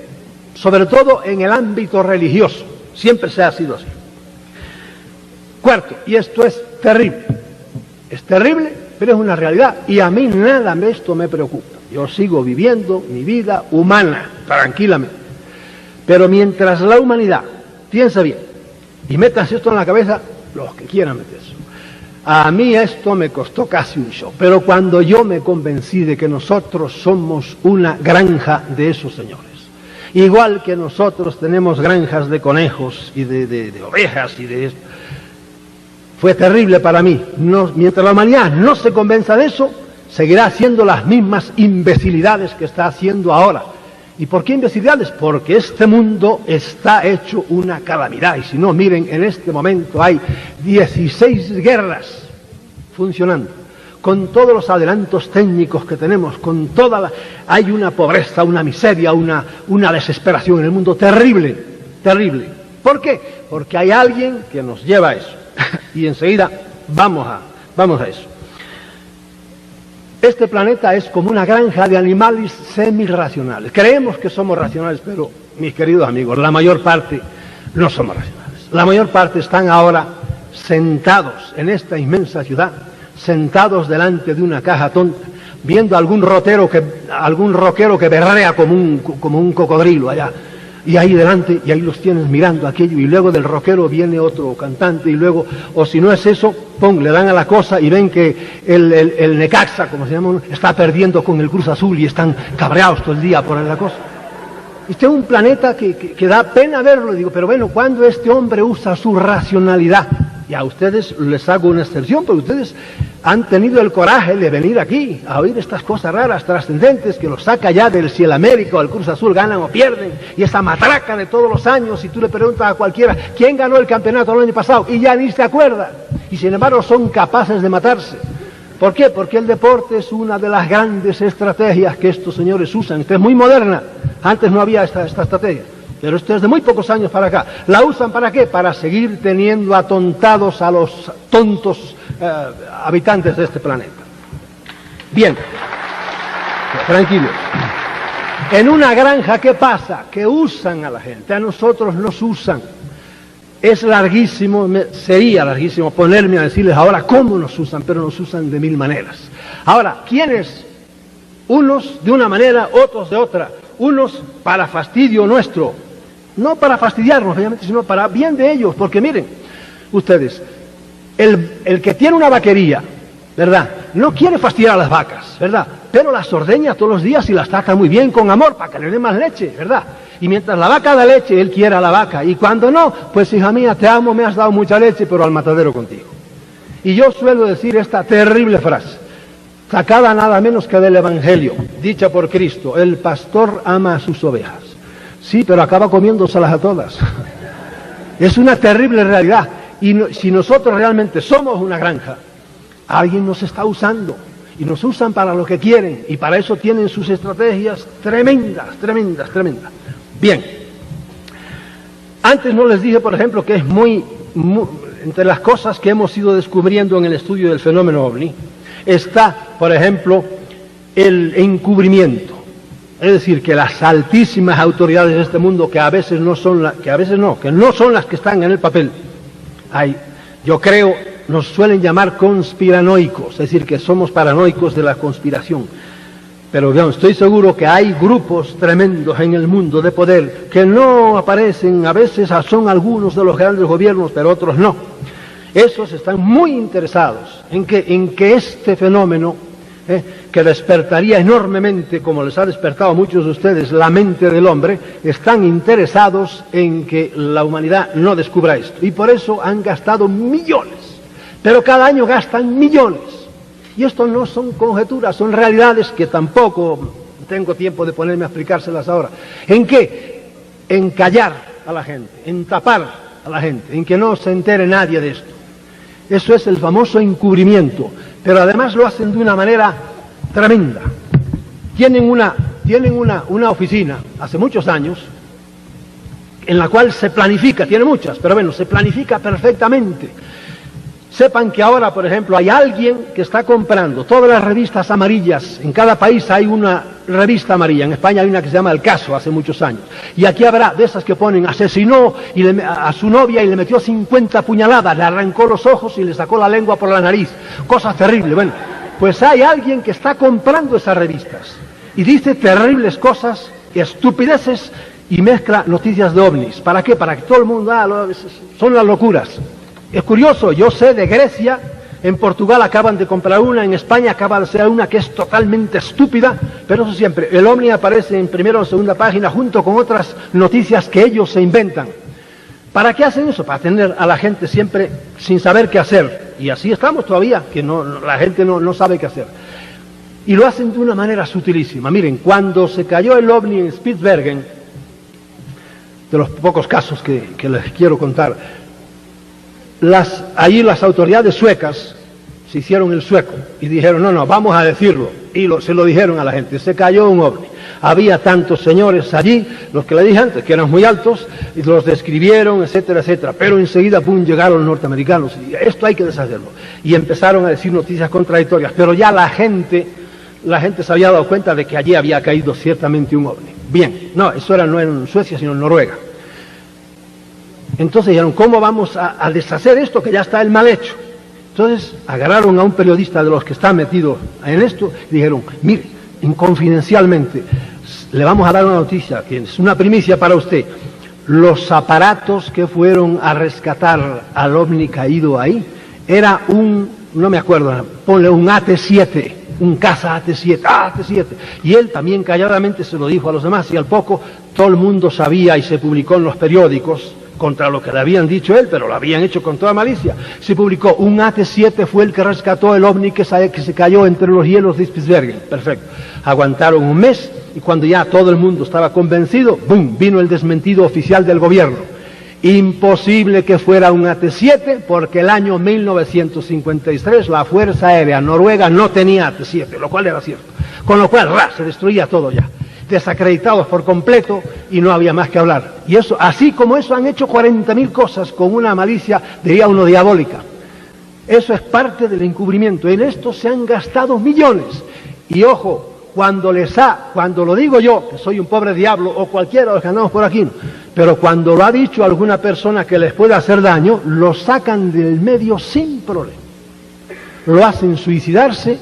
sobre todo en el ámbito religioso, siempre se ha sido así. Cuarto, y esto es terrible, pero es una realidad, y a mí nada de esto me preocupa. Yo sigo viviendo mi vida humana, tranquilamente. Pero mientras la humanidad piensa bien, y metas esto en la cabeza, los que quieran meterse. A mí esto me costó casi un show, pero cuando yo me convencí de que nosotros somos una granja de esos señores, igual que nosotros tenemos granjas de conejos y de ovejas y de esto, fue terrible para mí. Mientras la humanidad no se convenza de eso, seguirá haciendo las mismas imbecilidades que está haciendo ahora. ¿Y por qué imbecilidades? Porque este mundo está hecho una calamidad. Y si no, miren, en este momento hay 16 guerras funcionando, con todos los adelantos técnicos que tenemos, con hay una pobreza, una miseria, una desesperación en el mundo terrible, terrible. ¿Por qué? Porque hay alguien que nos lleva a eso. Y enseguida vamos a eso. Este planeta es como una granja de animales semirracionales. Creemos que somos racionales, pero, mis queridos amigos, la mayor parte no somos racionales. La mayor parte están ahora sentados en esta inmensa ciudad, sentados delante de una caja tonta, viendo algún rockero que berrea como un cocodrilo allá. Y ahí delante, y ahí los tienes mirando aquello, y luego del rockero viene otro cantante, y luego, o si no es eso, le dan a la cosa y ven que el Necaxa, como se llama, está perdiendo con el Cruz Azul y están cabreados todo el día por la cosa. Este es un planeta que da pena verlo, digo, pero bueno, cuando este hombre usa su racionalidad, y a ustedes les hago una excepción, porque ustedes han tenido el coraje de venir aquí a oír estas cosas raras, trascendentes, que los saca ya del si el América o el Cruz Azul ganan o pierden, y esa matraca de todos los años, y tú le preguntas a cualquiera, ¿quién ganó el campeonato el año pasado? Y ya ni se acuerda, y sin embargo son capaces de matarse. ¿Por qué? Porque el deporte es una de las grandes estrategias que estos señores usan. Esta es muy moderna, antes no había esta estrategia. Pero esto es de muy pocos años para acá. ¿La usan para qué? Para seguir teniendo atontados a los tontos habitantes de este planeta. Bien, tranquilos. En una granja, ¿qué pasa? Que usan a la gente, a nosotros nos usan. Es larguísimo, sería larguísimo ponerme a decirles ahora cómo nos usan, pero nos usan de mil maneras. Ahora, ¿quiénes? Unos de una manera, otros de otra. Unos para fastidio nuestro. No para fastidiarnos, obviamente, sino para bien de ellos. Porque miren, ustedes, el que tiene una vaquería, ¿verdad? No quiere fastidiar a las vacas, ¿verdad? Pero las ordeña todos los días y las trata muy bien con amor para que le dé más leche, ¿verdad? Y mientras la vaca da leche, él quiere a la vaca. Y cuando no, pues hija mía, te amo, me has dado mucha leche, pero al matadero contigo. Y yo suelo decir esta terrible frase, sacada nada menos que del Evangelio, dicha por Cristo: el pastor ama a sus ovejas. Sí, pero acaba comiéndoselas a todas. Es una terrible realidad. Y si nosotros realmente somos una granja, alguien nos está usando. y nos usan para lo que quieren, y para eso tienen sus estrategias tremendas. Bien, antes no les dije, por ejemplo, que es entre las cosas que hemos ido descubriendo en el estudio del fenómeno OVNI, está, por ejemplo, el encubrimiento. Es decir, que las altísimas autoridades de este mundo, que no son las que están en el papel, yo creo, nos suelen llamar conspiranoicos, es decir, que somos paranoicos de la conspiración. Pero yo estoy seguro que hay grupos tremendos en el mundo de poder que no aparecen, a veces son algunos de los grandes gobiernos, pero otros no. Esos están muy interesados en que este fenómeno, que despertaría enormemente, como les ha despertado a muchos de ustedes, la mente del hombre, están interesados en que la humanidad no descubra esto. Y por eso han gastado millones, pero cada año gastan millones. Y esto no son conjeturas, son realidades que tampoco tengo tiempo de ponerme a explicárselas ahora. ¿En qué? En callar a la gente, en tapar a la gente, en que no se entere nadie de esto. Eso es el famoso encubrimiento, pero además lo hacen de una manera tremenda. Tienen una oficina hace muchos años en la cual se planifica, tiene muchas, pero bueno, se planifica perfectamente. Sepan que ahora, por ejemplo, hay alguien que está comprando todas las revistas amarillas. En cada país hay una revista amarilla. En España hay una que se llama El Caso, hace muchos años. Y aquí habrá de esas que ponen, asesinó a su novia y le metió 50 puñaladas, le arrancó los ojos y le sacó la lengua por la nariz. Cosas terribles. Bueno, pues hay alguien que está comprando esas revistas y dice terribles cosas, estupideces, y mezcla noticias de ovnis. ¿Para qué? Para que todo el mundo, son las locuras. Es curioso, yo sé de Grecia, en Portugal acaban de comprar una, en España acaba de ser una que es totalmente estúpida, pero eso siempre, el ovni aparece en primera o segunda página junto con otras noticias que ellos se inventan. ¿Para qué hacen eso? Para tener a la gente siempre sin saber qué hacer. Y así estamos todavía, que la gente no sabe qué hacer. Y lo hacen de una manera sutilísima. Miren, cuando se cayó el ovni en Spitsbergen, de los pocos casos que les quiero contar, allí las autoridades suecas se hicieron el sueco y dijeron, no, vamos a decirlo. Y se lo dijeron a la gente, se cayó un ovni. Había tantos señores allí, los que le dije antes, que eran muy altos, y los describieron, etcétera, etcétera. Pero enseguida, llegaron los norteamericanos, y esto hay que deshacerlo. Y empezaron a decir noticias contradictorias, pero ya la gente se había dado cuenta de que allí había caído ciertamente un ovni. Bien, no en Suecia, sino en Noruega. Entonces dijeron, ¿cómo vamos a deshacer esto que ya está el mal hecho? Entonces agarraron a un periodista de los que está metido en esto y dijeron, mire, confidencialmente, le vamos a dar una noticia, que es una primicia para usted. Los aparatos que fueron a rescatar al ovni caído ahí, era no me acuerdo, ponle un AT-7, un caza AT-7, y él también calladamente se lo dijo a los demás, y al poco todo el mundo sabía y se publicó en los periódicos, contra lo que le habían dicho él, pero lo habían hecho con toda malicia. Se publicó, un AT-7 fue el que rescató el ovni que se cayó entre los hielos de Spitsbergen. Perfecto. Aguantaron un mes y cuando ya todo el mundo estaba convencido, ¡bum!, vino el desmentido oficial del gobierno. Imposible que fuera un AT-7 porque el año 1953 la Fuerza Aérea Noruega no tenía AT-7, lo cual era cierto. Con lo cual, se destruía todo ya. Desacreditados por completo y no había más que hablar. Y eso, así como eso, han hecho 40.000 cosas con una malicia, diría uno, diabólica. Eso es parte del encubrimiento. En esto se han gastado millones. Y ojo, cuando lo digo yo, que soy un pobre diablo, o cualquiera de los que andamos por aquí, pero cuando lo ha dicho alguna persona que les pueda hacer daño, lo sacan del medio sin problema. Lo hacen suicidarse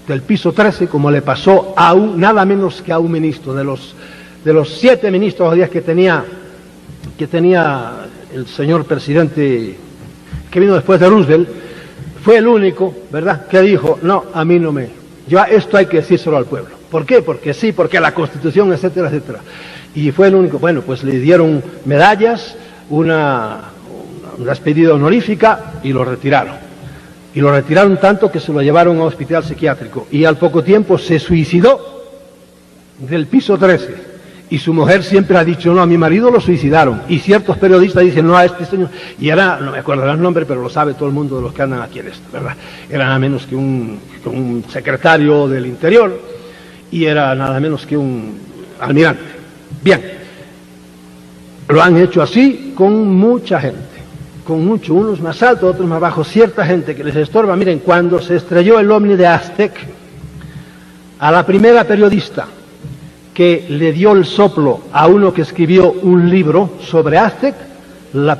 del piso 13, como le pasó a nada menos que a un ministro. De los 7 ministros o 10 que tenía el señor presidente que vino después de Roosevelt, fue el único, ¿verdad?, que dijo, no, a mí no esto hay que decírselo al pueblo. ¿Por qué? Porque sí, porque la Constitución, etcétera, etcétera. Y fue el único. Bueno, pues le dieron medallas, una despedida honorífica y lo retiraron. Y lo retiraron tanto que se lo llevaron a un hospital psiquiátrico. Y al poco tiempo se suicidó del piso 13. Y su mujer siempre ha dicho, no, a mi marido lo suicidaron. Y ciertos periodistas dicen, no, a este señor... Y era, no me acuerdo el nombre, pero lo sabe todo el mundo de los que andan aquí en esto, ¿verdad? Era nada menos que un secretario del Interior y era nada menos que un almirante. Bien, lo han hecho así con mucha gente, con mucho, unos más altos, otros más bajos, cierta gente que les estorba. Miren, cuando se estrelló el ovni de Aztec, a la primera periodista que le dio el soplo a uno que escribió un libro sobre Aztec, la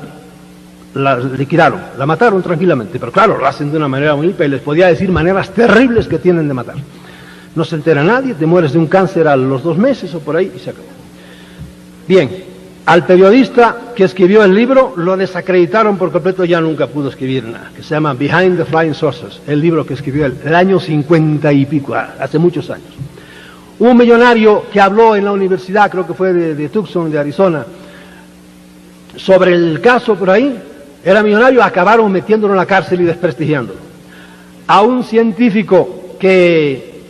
liquidaron, la mataron tranquilamente, pero claro, lo hacen de una manera muy limpia y les podía decir maneras terribles que tienen de matar. No se entera nadie, te mueres de un cáncer a los 2 meses o por ahí y se acabó. Bien, al periodista que escribió el libro lo desacreditaron por completo, ya nunca pudo escribir nada, que se llama Behind the Flying Saucers, el libro que escribió él, el año 50 y pico, hace muchos años. Un millonario que habló en la universidad, creo que fue de Tucson, de Arizona, sobre el caso por ahí, era millonario, acabaron metiéndolo en la cárcel y desprestigiándolo. A un científico que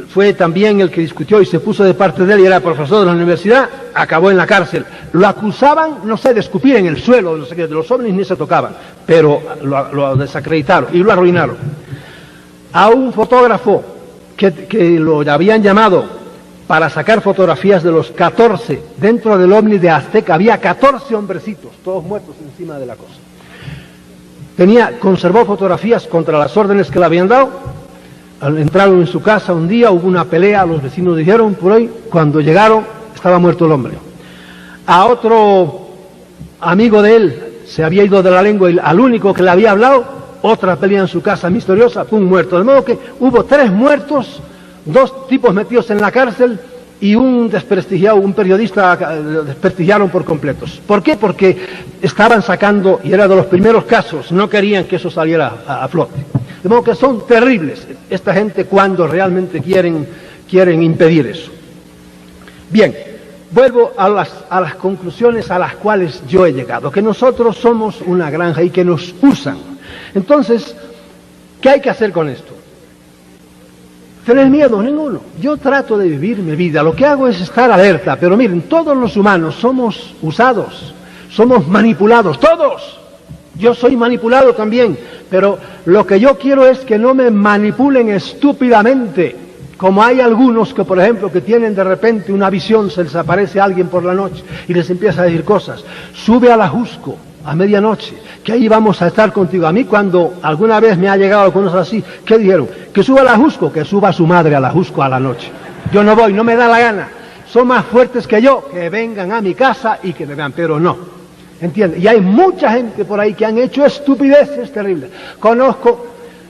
fue también el que discutió y se puso de parte de él y era profesor de la universidad, acabó en la cárcel. Lo acusaban, no sé, de escupir en el suelo, no sé qué, de los ovnis ni se tocaban, pero lo desacreditaron y lo arruinaron. A un fotógrafo que lo habían llamado para sacar fotografías de los 14, dentro del ovni de Azteca había 14 hombrecitos, todos muertos encima de la cosa. Conservó fotografías contra las órdenes que le habían dado. Entraron en su casa un día, hubo una pelea, los vecinos dijeron por ahí, cuando llegaron estaba muerto el hombre. A otro amigo de él se había ido de la lengua y al único que le había hablado, otra pelea en su casa misteriosa, pum, muerto. De modo que hubo 3 muertos, 2 tipos metidos en la cárcel y un desprestigiado, un periodista desprestigiaron por completos. ¿Por qué? Porque estaban sacando, y era de los primeros casos, no querían que eso saliera a flote. De modo que son terribles esta gente cuando realmente quieren impedir eso. Bien, vuelvo a las conclusiones a las cuales yo he llegado, que nosotros somos una granja y que nos usan. Entonces, ¿qué hay que hacer con esto? ¿Tener miedo? Ninguno. Yo trato de vivir mi vida, lo que hago es estar alerta, pero miren, todos los humanos somos usados, somos manipulados, todos. Yo soy manipulado también, pero lo que yo quiero es que no me manipulen estúpidamente, como hay algunos que, por ejemplo, que tienen de repente una visión, se les aparece alguien por la noche y les empieza a decir cosas. Sube al Ajusco a medianoche, que ahí vamos a estar contigo. A mí cuando alguna vez me ha llegado algunos así, ¿qué dijeron? Que suba al Ajusco, que suba a su madre al Ajusco a la noche. Yo no voy, no me da la gana. Son más fuertes que yo, que vengan a mi casa y que me vean, pero no. ¿Entiendes? Y hay mucha gente por ahí que han hecho estupideces terribles. Conozco,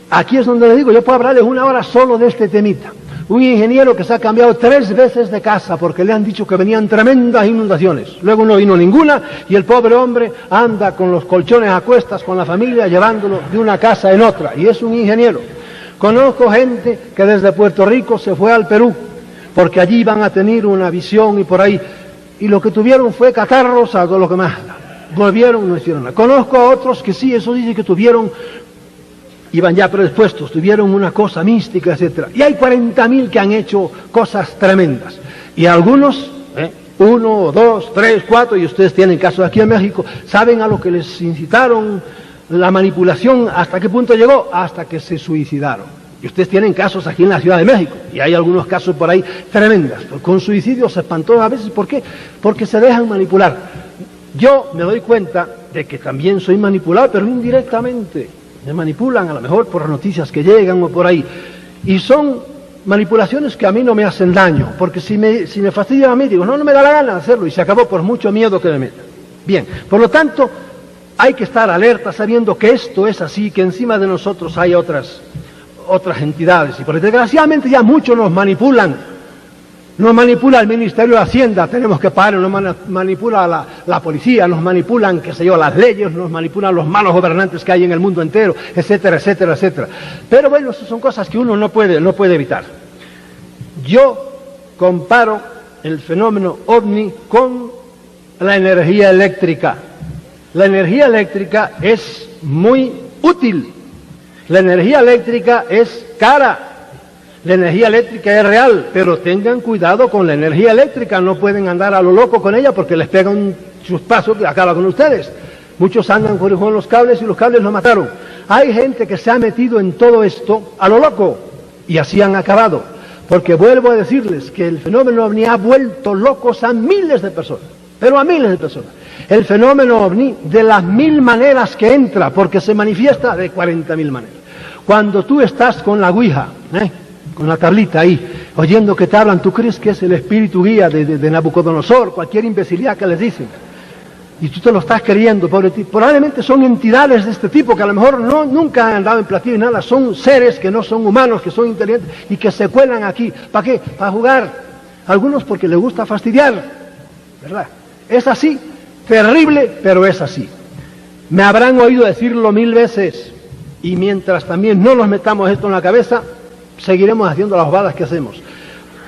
aquí es donde le digo, yo puedo hablarles 1 hora solo de este temita. Un ingeniero que se ha cambiado 3 veces de casa porque le han dicho que venían tremendas inundaciones. Luego no vino ninguna y el pobre hombre anda con los colchones a cuestas con la familia llevándolo de una casa en otra. Y es un ingeniero. Conozco gente que desde Puerto Rico se fue al Perú porque allí iban a tener una visión y por ahí. Y lo que tuvieron fue catarros a todo lo que más. Volvieron y no hicieron nada. Conozco a otros que sí, eso dice que iban ya predispuestos, tuvieron una cosa mística, etc. Y hay 40.000 que han hecho cosas tremendas. Y algunos, 1, 2, 3, 4, y ustedes tienen casos aquí en México, saben a lo que les incitaron la manipulación, hasta qué punto llegó, hasta que se suicidaron. Y ustedes tienen casos aquí en la Ciudad de México, y hay algunos casos por ahí tremendas, con suicidios espantosos a veces. ¿Por qué? Porque se dejan manipular. Yo me doy cuenta de que también soy manipulado, pero indirectamente. Me manipulan a lo mejor por las noticias que llegan o por ahí. Y son manipulaciones que a mí no me hacen daño, porque si me fastidian a mí, digo, no me da la gana de hacerlo y se acabó por mucho miedo que me metan. Bien, por lo tanto, hay que estar alerta sabiendo que esto es así, que encima de nosotros hay otras entidades. Y porque desgraciadamente ya muchos nos manipulan. Nos manipula el Ministerio de Hacienda, tenemos que pagar, nos manipula la policía, nos manipulan, qué sé yo, las leyes, nos manipulan los malos gobernantes que hay en el mundo entero, etcétera, etcétera, etcétera. Pero bueno, esas son cosas que uno no puede evitar. Yo comparo el fenómeno ovni con la energía eléctrica. La energía eléctrica es muy útil. La energía eléctrica es cara. La energía eléctrica es real, pero tengan cuidado con la energía eléctrica, no pueden andar a lo loco con ella porque les pega un chuspazo que acaba con ustedes. Muchos andan con los cables y los cables los mataron. Hay gente que se ha metido en todo esto a lo loco y así han acabado. Porque vuelvo a decirles que el fenómeno ovni ha vuelto locos a miles de personas, pero a miles de personas. El fenómeno ovni, de las 1000 maneras que entra, porque se manifiesta de 40.000 maneras. Cuando tú estás con la ouija, con la tablita ahí, oyendo que te hablan, tú crees que es el espíritu guía de Nabucodonosor, cualquier imbecilidad que les dicen. Y tú te lo estás creyendo, pobre ti. Probablemente son entidades de este tipo que a lo mejor nunca han andado en platillo y nada. Son seres que no son humanos, que son inteligentes y que se cuelan aquí. ¿Para qué? Para jugar. Algunos porque les gusta fastidiar, ¿verdad? Es así, terrible, pero es así. Me habrán oído decirlo 1000 veces y mientras también no nos metamos esto en la cabeza, seguiremos haciendo las bobadas que hacemos.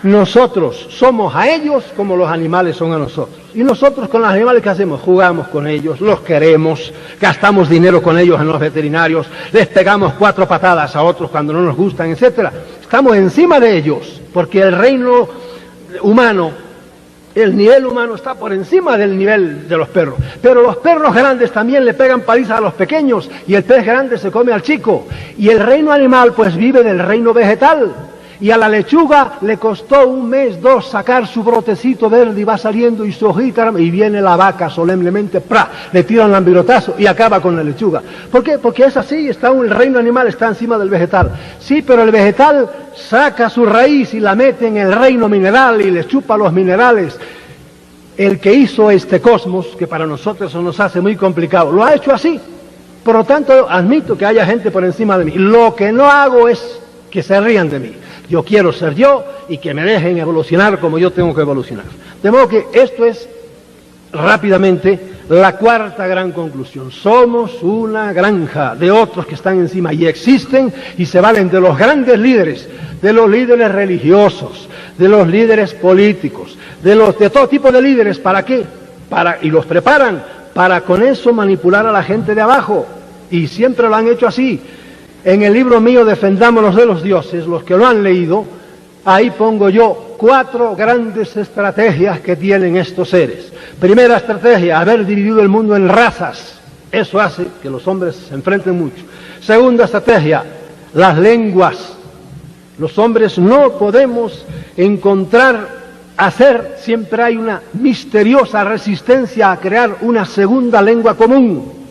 Nosotros somos a ellos como los animales son a nosotros. Y nosotros con los animales, ¿qué hacemos? Jugamos con ellos, los queremos, gastamos dinero con ellos en los veterinarios, les pegamos 4 patadas a otros cuando no nos gustan, etc. Estamos encima de ellos, porque el reino humano, el nivel humano está por encima del nivel de los perros. Pero los perros grandes también le pegan palizas a los pequeños, y el pez grande se come al chico. Y el reino animal pues vive del reino vegetal. Y a la lechuga le costó 1 mes, 2 sacar su brotecito verde y va saliendo y su hojita, y viene la vaca solemnemente, ¡pra!, le tira un lambirotazo y acaba con la lechuga. ¿Por qué? Porque es así, el reino animal está encima del vegetal. Sí, pero el vegetal saca su raíz y la mete en el reino mineral y le chupa los minerales. El que hizo este cosmos, que para nosotros eso nos hace muy complicado, lo ha hecho así. Por lo tanto, admito que haya gente por encima de mí. Lo que no hago es que se rían de mí. Yo quiero ser yo y que me dejen evolucionar como yo tengo que evolucionar. De modo que esto es, rápidamente, la 4ª gran conclusión. Somos una granja de otros que están encima y existen y se valen de los grandes líderes, de los líderes religiosos, de los líderes políticos, de todo tipo de líderes. ¿Para qué? Y los preparan para con eso manipular a la gente de abajo. Y siempre lo han hecho así. En el libro mío, Defendámonos de los dioses, los que lo han leído, ahí pongo yo 4 grandes estrategias que tienen estos seres. Primera estrategia, haber dividido el mundo en razas. Eso hace que los hombres se enfrenten mucho. Segunda estrategia, las lenguas. Los hombres no podemos siempre hay una misteriosa resistencia a crear una segunda lengua común,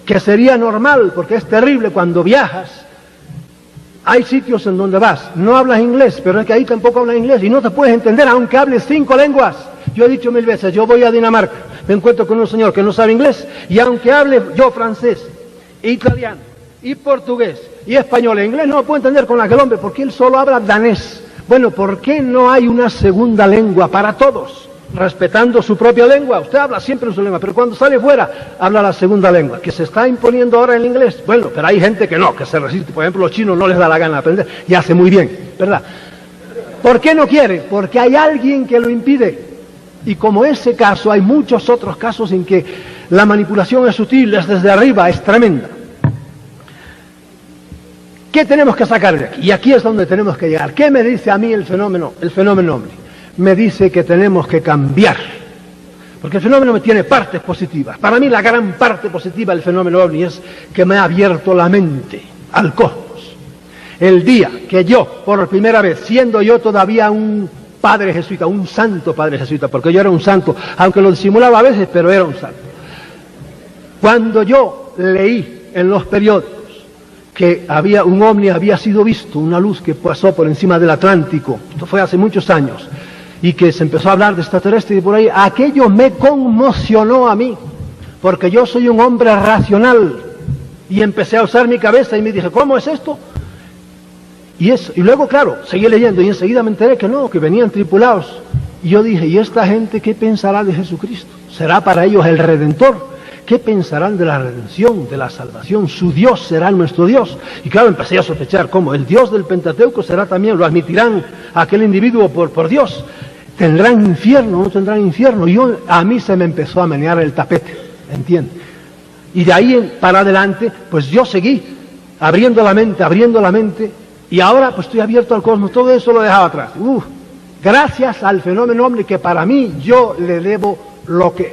que sería normal, porque es terrible cuando viajas. Hay sitios en donde vas, no hablas inglés, pero es que ahí tampoco hablas inglés y no te puedes entender, aunque hables 5 lenguas. Yo he dicho 1000 veces, yo voy a Dinamarca, me encuentro con un señor que no sabe inglés, y aunque hable yo francés, italiano, y portugués, y español, e inglés, no lo puedo entender con aquel hombre, porque él solo habla danés. Bueno, ¿por qué no hay una segunda lengua para todos? Respetando su propia lengua. Usted habla siempre en su lengua, pero cuando sale fuera habla la segunda lengua, que se está imponiendo ahora el inglés. Bueno, pero hay gente que no, que se resiste. Por ejemplo, los chinos no les da la gana de aprender y hace muy bien, ¿verdad? ¿Por qué no quiere? Porque hay alguien que lo impide. Y como ese caso, hay muchos otros casos en que la manipulación es sutil, es desde arriba, es tremenda. ¿Qué tenemos que sacar de aquí? Y aquí es donde tenemos que llegar. ¿Qué me dice a mí el fenómeno ovni? Me dice que tenemos que cambiar, porque el fenómeno me tiene partes positivas. Para mí la gran parte positiva del fenómeno ovni es que me ha abierto la mente al cosmos. El día que yo, por primera vez, siendo yo todavía un padre jesuita, un santo padre jesuita, porque yo era un santo, aunque lo disimulaba a veces, pero era un santo. Cuando yo leí en los periódicos que un ovni había sido visto, una luz que pasó por encima del Atlántico, esto fue hace muchos años, y que se empezó a hablar de extraterrestres y por ahí, aquello me conmocionó a mí, porque yo soy un hombre racional, y empecé a usar mi cabeza y me dije, ¿cómo es esto? Y luego, claro, seguí leyendo y enseguida me enteré que no, que venían tripulados. Y yo dije, ¿y esta gente qué pensará de Jesucristo? ¿Será para ellos el Redentor? ¿Qué pensarán de la redención, de la salvación? ¿Su Dios será nuestro Dios? Y claro, empecé a sospechar, ¿cómo? ¿El Dios del Pentateuco será también? ¿Lo admitirán a aquel individuo por Dios? ¿Tendrán infierno? ¿No tendrán infierno? A mí se me empezó a menear el tapete, ¿entiendes? Y de ahí para adelante, pues yo seguí abriendo la mente, Y ahora pues estoy abierto al cosmos, todo eso lo dejaba atrás. Gracias al fenómeno ovni, que para mí yo le debo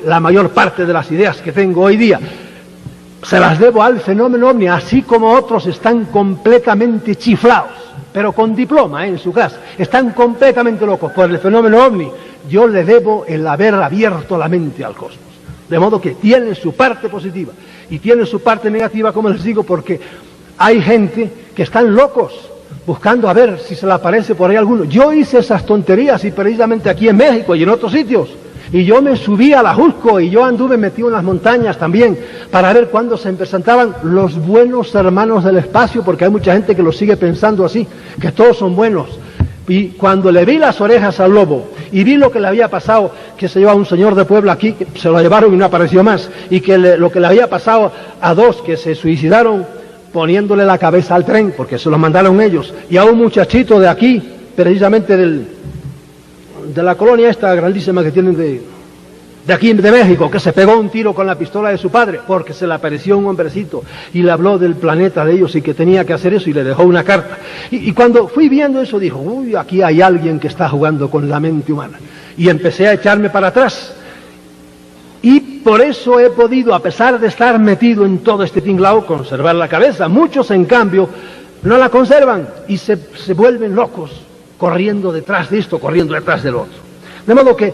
la mayor parte de las ideas que tengo hoy día. Se las debo al fenómeno ovni, así como otros están completamente chiflados, pero con diploma en su casa, están completamente locos por el fenómeno ovni. Yo le debo el haber abierto la mente al cosmos. De modo que tiene su parte positiva y tiene su parte negativa, como les digo, porque hay gente que están locos buscando a ver si se le aparece por ahí alguno. Yo hice esas tonterías y precisamente aquí en México y en otros sitios. Y yo me subí a la Jusco y yo anduve metido en las montañas también para ver cuándo se presentaban los buenos hermanos del espacio, porque hay mucha gente que lo sigue pensando así, que todos son buenos. Y cuando le vi las orejas al lobo y vi lo que le había pasado, que se llevaba un señor de Puebla aquí, que se lo llevaron y no apareció más, y que lo que le había pasado a dos que se suicidaron poniéndole la cabeza al tren, porque se lo mandaron ellos, y a un muchachito de aquí, precisamente de la colonia esta grandísima que tienen de aquí de México, que se pegó un tiro con la pistola de su padre, porque se le apareció un hombrecito y le habló del planeta de ellos y que tenía que hacer eso y le dejó una carta. Y cuando fui viendo eso dijo, uy, aquí hay alguien que está jugando con la mente humana. Y empecé a echarme para atrás. Y por eso he podido, a pesar de estar metido en todo este tinglao, conservar la cabeza. Muchos, en cambio, no la conservan y se vuelven locos, corriendo detrás de esto, corriendo detrás del otro. De modo que,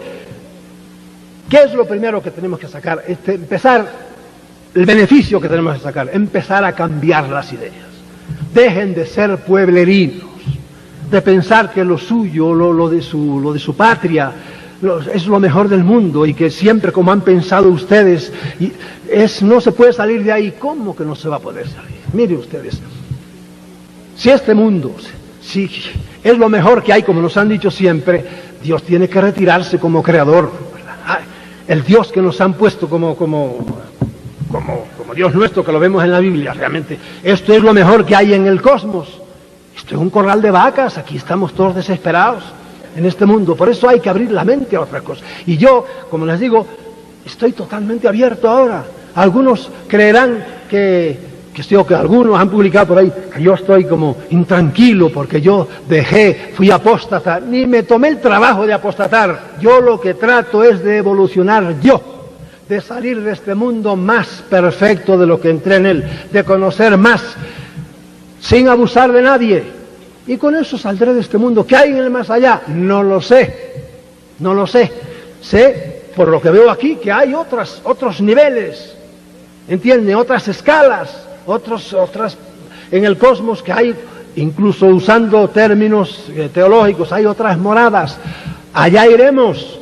¿qué es lo primero que tenemos que sacar? Empezar, el beneficio que tenemos que sacar, empezar a cambiar las ideas. Dejen de ser pueblerinos, de pensar que lo suyo, lo de su patria, es lo mejor del mundo y que siempre como han pensado ustedes, no se puede salir de ahí. ¿Cómo que no se va a poder salir? Miren ustedes, si este mundo, si es lo mejor que hay, como nos han dicho siempre, Dios tiene que retirarse como creador, ¿verdad? El Dios que nos han puesto como Dios nuestro, que lo vemos en la Biblia, realmente, esto es lo mejor que hay en el cosmos. Esto es un corral de vacas, aquí estamos todos desesperados en este mundo, por eso hay que abrir la mente a otra cosa. Y yo, como les digo, estoy totalmente abierto ahora. Algunos creerán que algunos han publicado por ahí que yo estoy como intranquilo porque yo fui apóstata. Ni me tomé el trabajo de apostatar. Yo lo que trato es de evolucionar de salir de este mundo más perfecto de lo que entré en él, de conocer más, sin abusar de nadie. Y con eso saldré de este mundo. ¿Qué hay en el más allá? No lo sé. No lo sé. Sé, por lo que veo aquí, que hay otros niveles, ¿entienden? Otras escalas, otras en el cosmos, que hay, incluso usando términos teológicos, hay otras moradas. Allá iremos.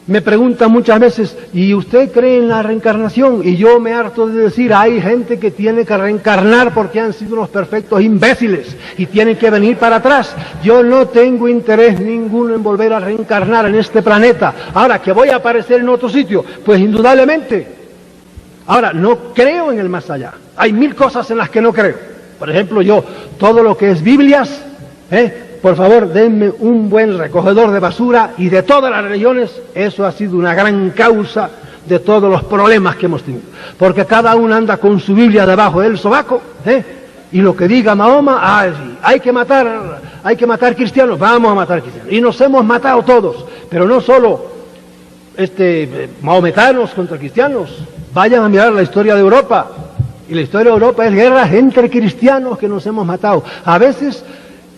Me preguntan muchas veces, ¿y usted cree en la reencarnación? Y yo me harto de decir, hay gente que tiene que reencarnar porque han sido unos perfectos imbéciles y tienen que venir para atrás. Yo no tengo interés ninguno en volver a reencarnar en este planeta. Ahora, ¿que voy a aparecer en otro sitio? Pues indudablemente. Ahora, no creo en el más allá. Hay 1000 cosas en las que no creo. Por ejemplo, yo, todo lo que es Biblias, por favor, denme un buen recogedor de basura, y de todas las religiones, eso ha sido una gran causa de todos los problemas que hemos tenido. Porque cada uno anda con su Biblia debajo del sobaco, y lo que diga Mahoma, hay que matar cristianos, vamos a matar cristianos. Y nos hemos matado todos, pero no solo mahometanos contra cristianos. Vayan a mirar la historia de Europa, y la historia de Europa es guerras entre cristianos que nos hemos matado. A veces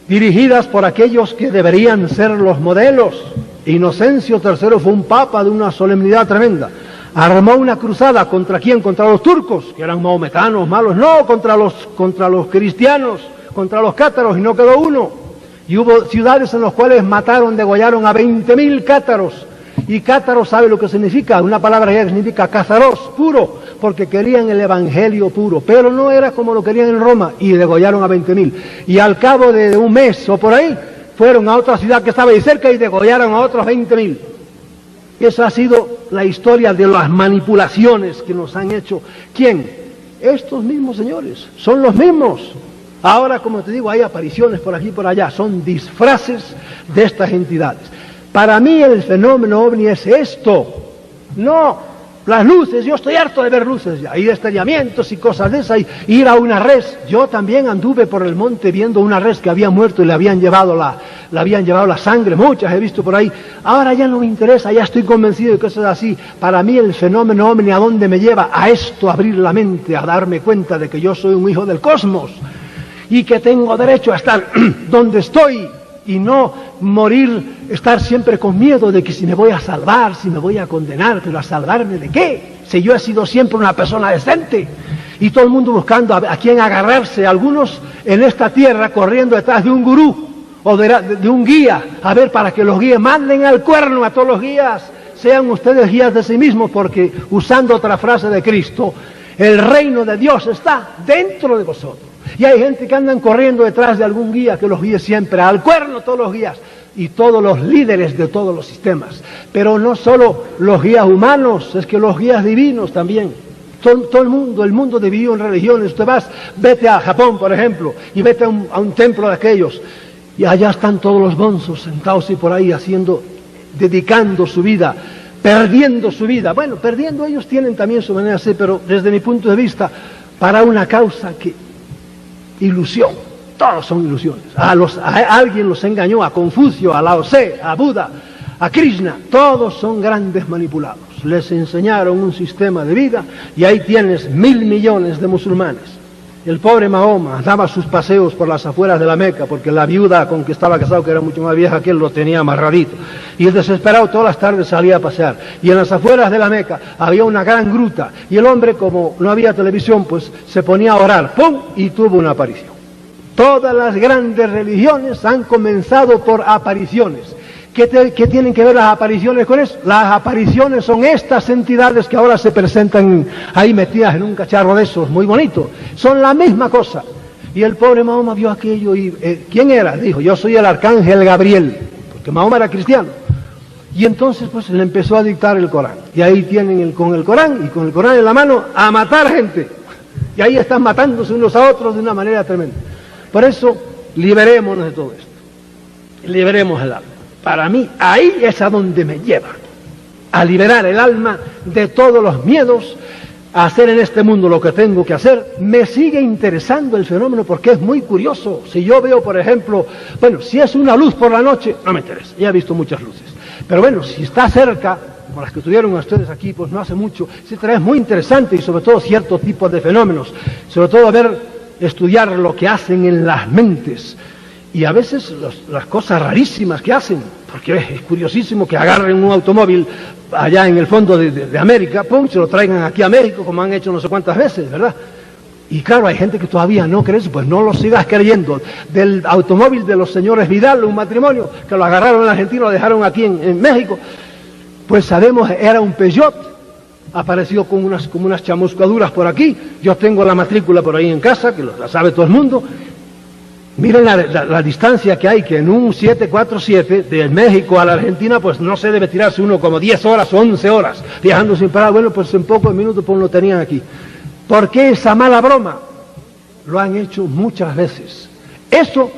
dirigidas por aquellos que deberían ser los modelos. Inocencio III fue un papa de una solemnidad tremenda. Armó una cruzada, ¿contra quién? Contra los turcos, que eran mahometanos malos. No, contra los cristianos, contra los cátaros, y no quedó uno. Y hubo ciudades en las cuales degollaron a 20.000 cátaros. Y cátaro, ¿sabe lo que significa? Una palabra que significa cázaros, puro, porque querían el evangelio puro, pero no era como lo querían en Roma, y degollaron a 20.000. Y al cabo de un mes o por ahí, fueron a otra ciudad que estaba ahí cerca y degollaron a otros 20.000. Esa ha sido la historia de las manipulaciones que nos han hecho. ¿Quién? Estos mismos señores, son los mismos. Ahora, como te digo, hay apariciones por aquí y por allá, son disfraces de estas entidades. Para mí el fenómeno ovni es esto. No Las luces, yo estoy harto de ver luces ya, y destellamientos y cosas de esas, y ir a una res. Yo también anduve por el monte viendo una res que había muerto y le habían llevado la sangre, muchas he visto por ahí. Ahora ya no me interesa, ya estoy convencido de cosas así. Para mí el fenómeno ovni, ¿a dónde me lleva? A esto, a abrir la mente, a darme cuenta de que yo soy un hijo del cosmos y que tengo derecho a estar donde estoy y no morir, estar siempre con miedo de que si me voy a salvar, si me voy a condenar, pero ¿a salvarme de qué? Si yo he sido siempre una persona decente y todo el mundo buscando a quién agarrarse, algunos en esta tierra corriendo detrás de un gurú o de un guía, a ver, para que los guíes manden al cuerno a todos los guías, sean ustedes guías de sí mismos, porque usando otra frase de Cristo, el reino de Dios está dentro de vosotros. Y hay gente que andan corriendo detrás de algún guía que los guíe siempre, al cuerno todos los guías y todos los líderes de todos los sistemas. Pero no solo los guías humanos, es que los guías divinos también. Todo el mundo dividido en religiones. Usted vete a Japón, por ejemplo, y vete a un templo de aquellos, y allá están todos los bonzos sentados y por ahí dedicando su vida, perdiendo su vida. Bueno, perdiendo, ellos tienen también su manera de ser, pero desde mi punto de vista, para una causa que ilusión, todos son ilusiones. Alguien los engañó, a Confucio, a Lao Tse, a Buda, a Krishna, todos son grandes manipulados. Les enseñaron un sistema de vida y ahí tienes 1.000 millones de musulmanes. El pobre Mahoma daba sus paseos por las afueras de la Meca, porque la viuda con que estaba casado, que era mucho más vieja que él, lo tenía amarradito. Y el desesperado todas las tardes salía a pasear. Y en las afueras de la Meca había una gran gruta. Y el hombre, como no había televisión, pues se ponía a orar. ¡Pum! Y tuvo una aparición. Todas las grandes religiones han comenzado por apariciones. ¿Qué tienen que ver las apariciones con eso? Las apariciones son estas entidades que ahora se presentan ahí metidas en un cacharro de esos, muy bonito. Son la misma cosa. Y el pobre Mahoma vio aquello y... ¿quién era? Dijo, yo soy el arcángel Gabriel, porque Mahoma era cristiano. Y entonces pues le empezó a dictar el Corán. Y ahí tienen con el Corán en la mano a matar gente. Y ahí están matándose unos a otros de una manera tremenda. Por eso, liberémonos de todo esto. Liberemos el alma. Para mí, ahí es a donde me lleva, a liberar el alma de todos los miedos, a hacer en este mundo lo que tengo que hacer. Me sigue interesando el fenómeno porque es muy curioso. Si yo veo, por ejemplo, bueno, si es una luz por la noche, no me interesa, ya he visto muchas luces. Pero bueno, si está cerca, como las que tuvieron ustedes aquí, pues no hace mucho, es muy interesante y sobre todo ciertos tipos de fenómenos, sobre todo estudiar lo que hacen en las mentes. Y a veces las cosas rarísimas que hacen, porque es curiosísimo que agarren un automóvil allá en el fondo de América, pum, se lo traigan aquí a México, como han hecho no sé cuántas veces, ¿verdad? Y claro, hay gente que todavía no cree eso, pues no lo sigas creyendo. Del automóvil de los señores Vidal, un matrimonio, que lo agarraron en Argentina, lo dejaron aquí en México, pues sabemos, era un Peugeot, apareció como unas chamuscaduras por aquí. Yo tengo la matrícula por ahí en casa, que la sabe todo el mundo. Miren la distancia que hay, que en un 747 de México a la Argentina, pues no se debe tirarse uno como 10 horas o 11 horas viajando sin parar. Bueno, pues en pocos minutos pues lo tenían aquí. ¿Por qué esa mala broma? Lo han hecho muchas veces. Eso,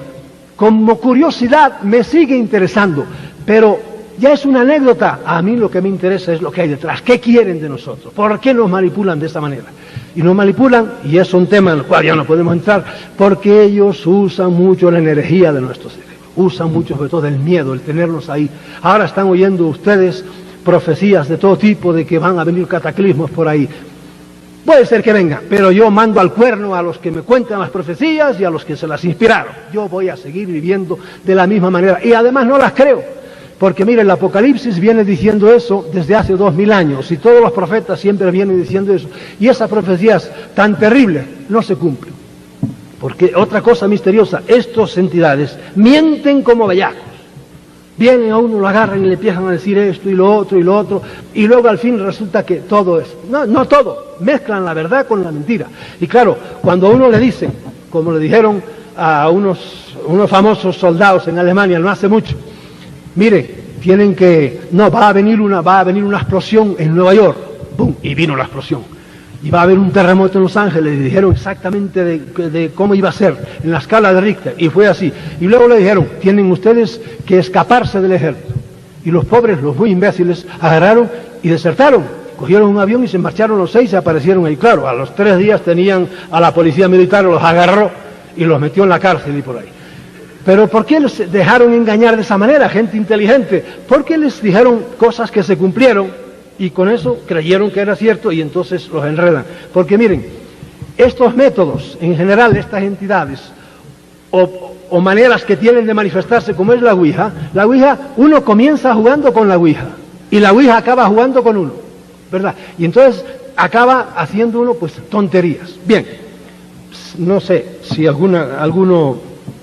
como curiosidad, me sigue interesando, pero ya es una anécdota. A mí lo que me interesa es lo que hay detrás. ¿Qué quieren de nosotros? ¿Por qué nos manipulan de esta manera? Y nos manipulan, y es un tema en el cual ya no podemos entrar, porque ellos usan mucho la energía de nuestro cerebro, usan mucho sobre todo el miedo, el tenernos ahí. Ahora están oyendo ustedes profecías de todo tipo de que van a venir cataclismos por ahí. Puede ser que vengan, pero yo mando al cuerno a los que me cuentan las profecías y a los que se las inspiraron. Yo voy a seguir viviendo de la misma manera, y además no las creo. Porque mire, el Apocalipsis viene diciendo eso desde hace 2000 años, y todos los profetas siempre vienen diciendo eso, y esas profecías tan terribles no se cumplen. Porque otra cosa misteriosa, estas entidades mienten como bellacos. Vienen a uno, lo agarran y le empiezan a decir esto y lo otro, y luego al fin resulta que todo es, no todo, mezclan la verdad con la mentira. Y claro, cuando a uno le dicen, como le dijeron a unos famosos soldados en Alemania no hace mucho, mire, va a venir una explosión en Nueva York. ¡Pum! Y vino la explosión. Y va a haber un terremoto en Los Ángeles. Y dijeron exactamente de cómo iba a ser, en la escala de Richter. Y fue así. Y luego le dijeron, tienen ustedes que escaparse del ejército. Y los pobres, los muy imbéciles, agarraron y desertaron. cogieron un avión y se marcharon los 6 y aparecieron ahí. Claro, a los 3 días tenían a la policía militar, los agarró y los metió en la cárcel y por ahí. Pero ¿por qué les dejaron engañar de esa manera, gente inteligente? Porque les dijeron cosas que se cumplieron y con eso creyeron que era cierto y entonces los enredan. Porque miren, estos métodos, en general, estas entidades o maneras que tienen de manifestarse, como es la Ouija, uno comienza jugando con la Ouija y la Ouija acaba jugando con uno, ¿verdad? Y entonces acaba haciendo uno, pues, tonterías. Bien, no sé si alguno,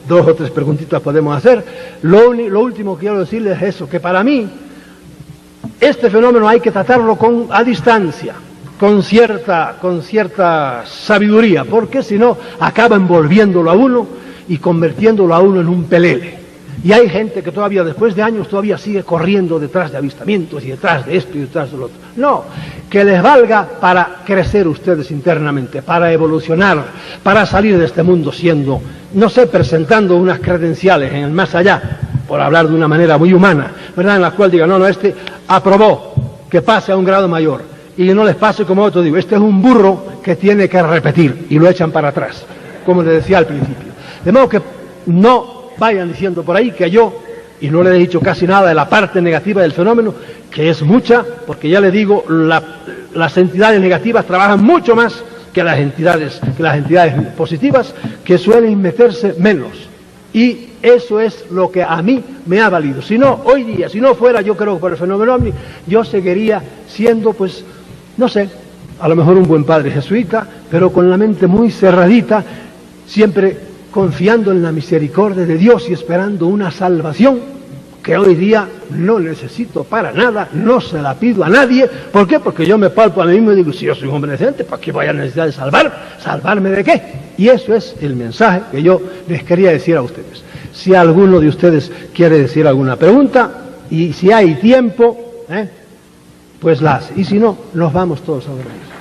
2 o 3 preguntitas podemos hacer. Lo último que quiero decirles es eso, que para mí este fenómeno hay que tratarlo a distancia, con cierta sabiduría, porque si no acaba envolviéndolo a uno y convirtiéndolo a uno en un pelele. Y hay gente que todavía, después de años, todavía sigue corriendo detrás de avistamientos y detrás de esto y detrás de lo otro. No, que les valga para crecer ustedes internamente, para evolucionar, para salir de este mundo siendo, no sé, presentando unas credenciales en el más allá, por hablar de una manera muy humana, ¿verdad? En la cual digan, no, este aprobó que pase a un grado mayor, y no les pase como otro, digo, este es un burro que tiene que repetir, y lo echan para atrás, como les decía al principio. De modo que no vayan diciendo por ahí que yo, y no le he dicho casi nada de la parte negativa del fenómeno, que es mucha, porque ya le digo, las entidades negativas trabajan mucho más que las entidades positivas, que suelen meterse menos. Y eso es lo que a mí me ha valido. Si no, hoy día, si no fuera, yo creo, por el fenómeno ovni, yo seguiría siendo, pues, no sé, a lo mejor un buen padre jesuita, pero con la mente muy cerradita, siempre confiando en la misericordia de Dios y esperando una salvación que hoy día no necesito para nada, no se la pido a nadie. ¿Por qué? Porque yo me palpo a mí mismo y digo, si yo soy un hombre decente, ¿para qué voy a necesitar de ¿salvarme de qué? Y eso es el mensaje que yo les quería decir a ustedes. Si alguno de ustedes quiere decir alguna pregunta, y si hay tiempo, pues la hace, y si no, nos vamos todos a dormir.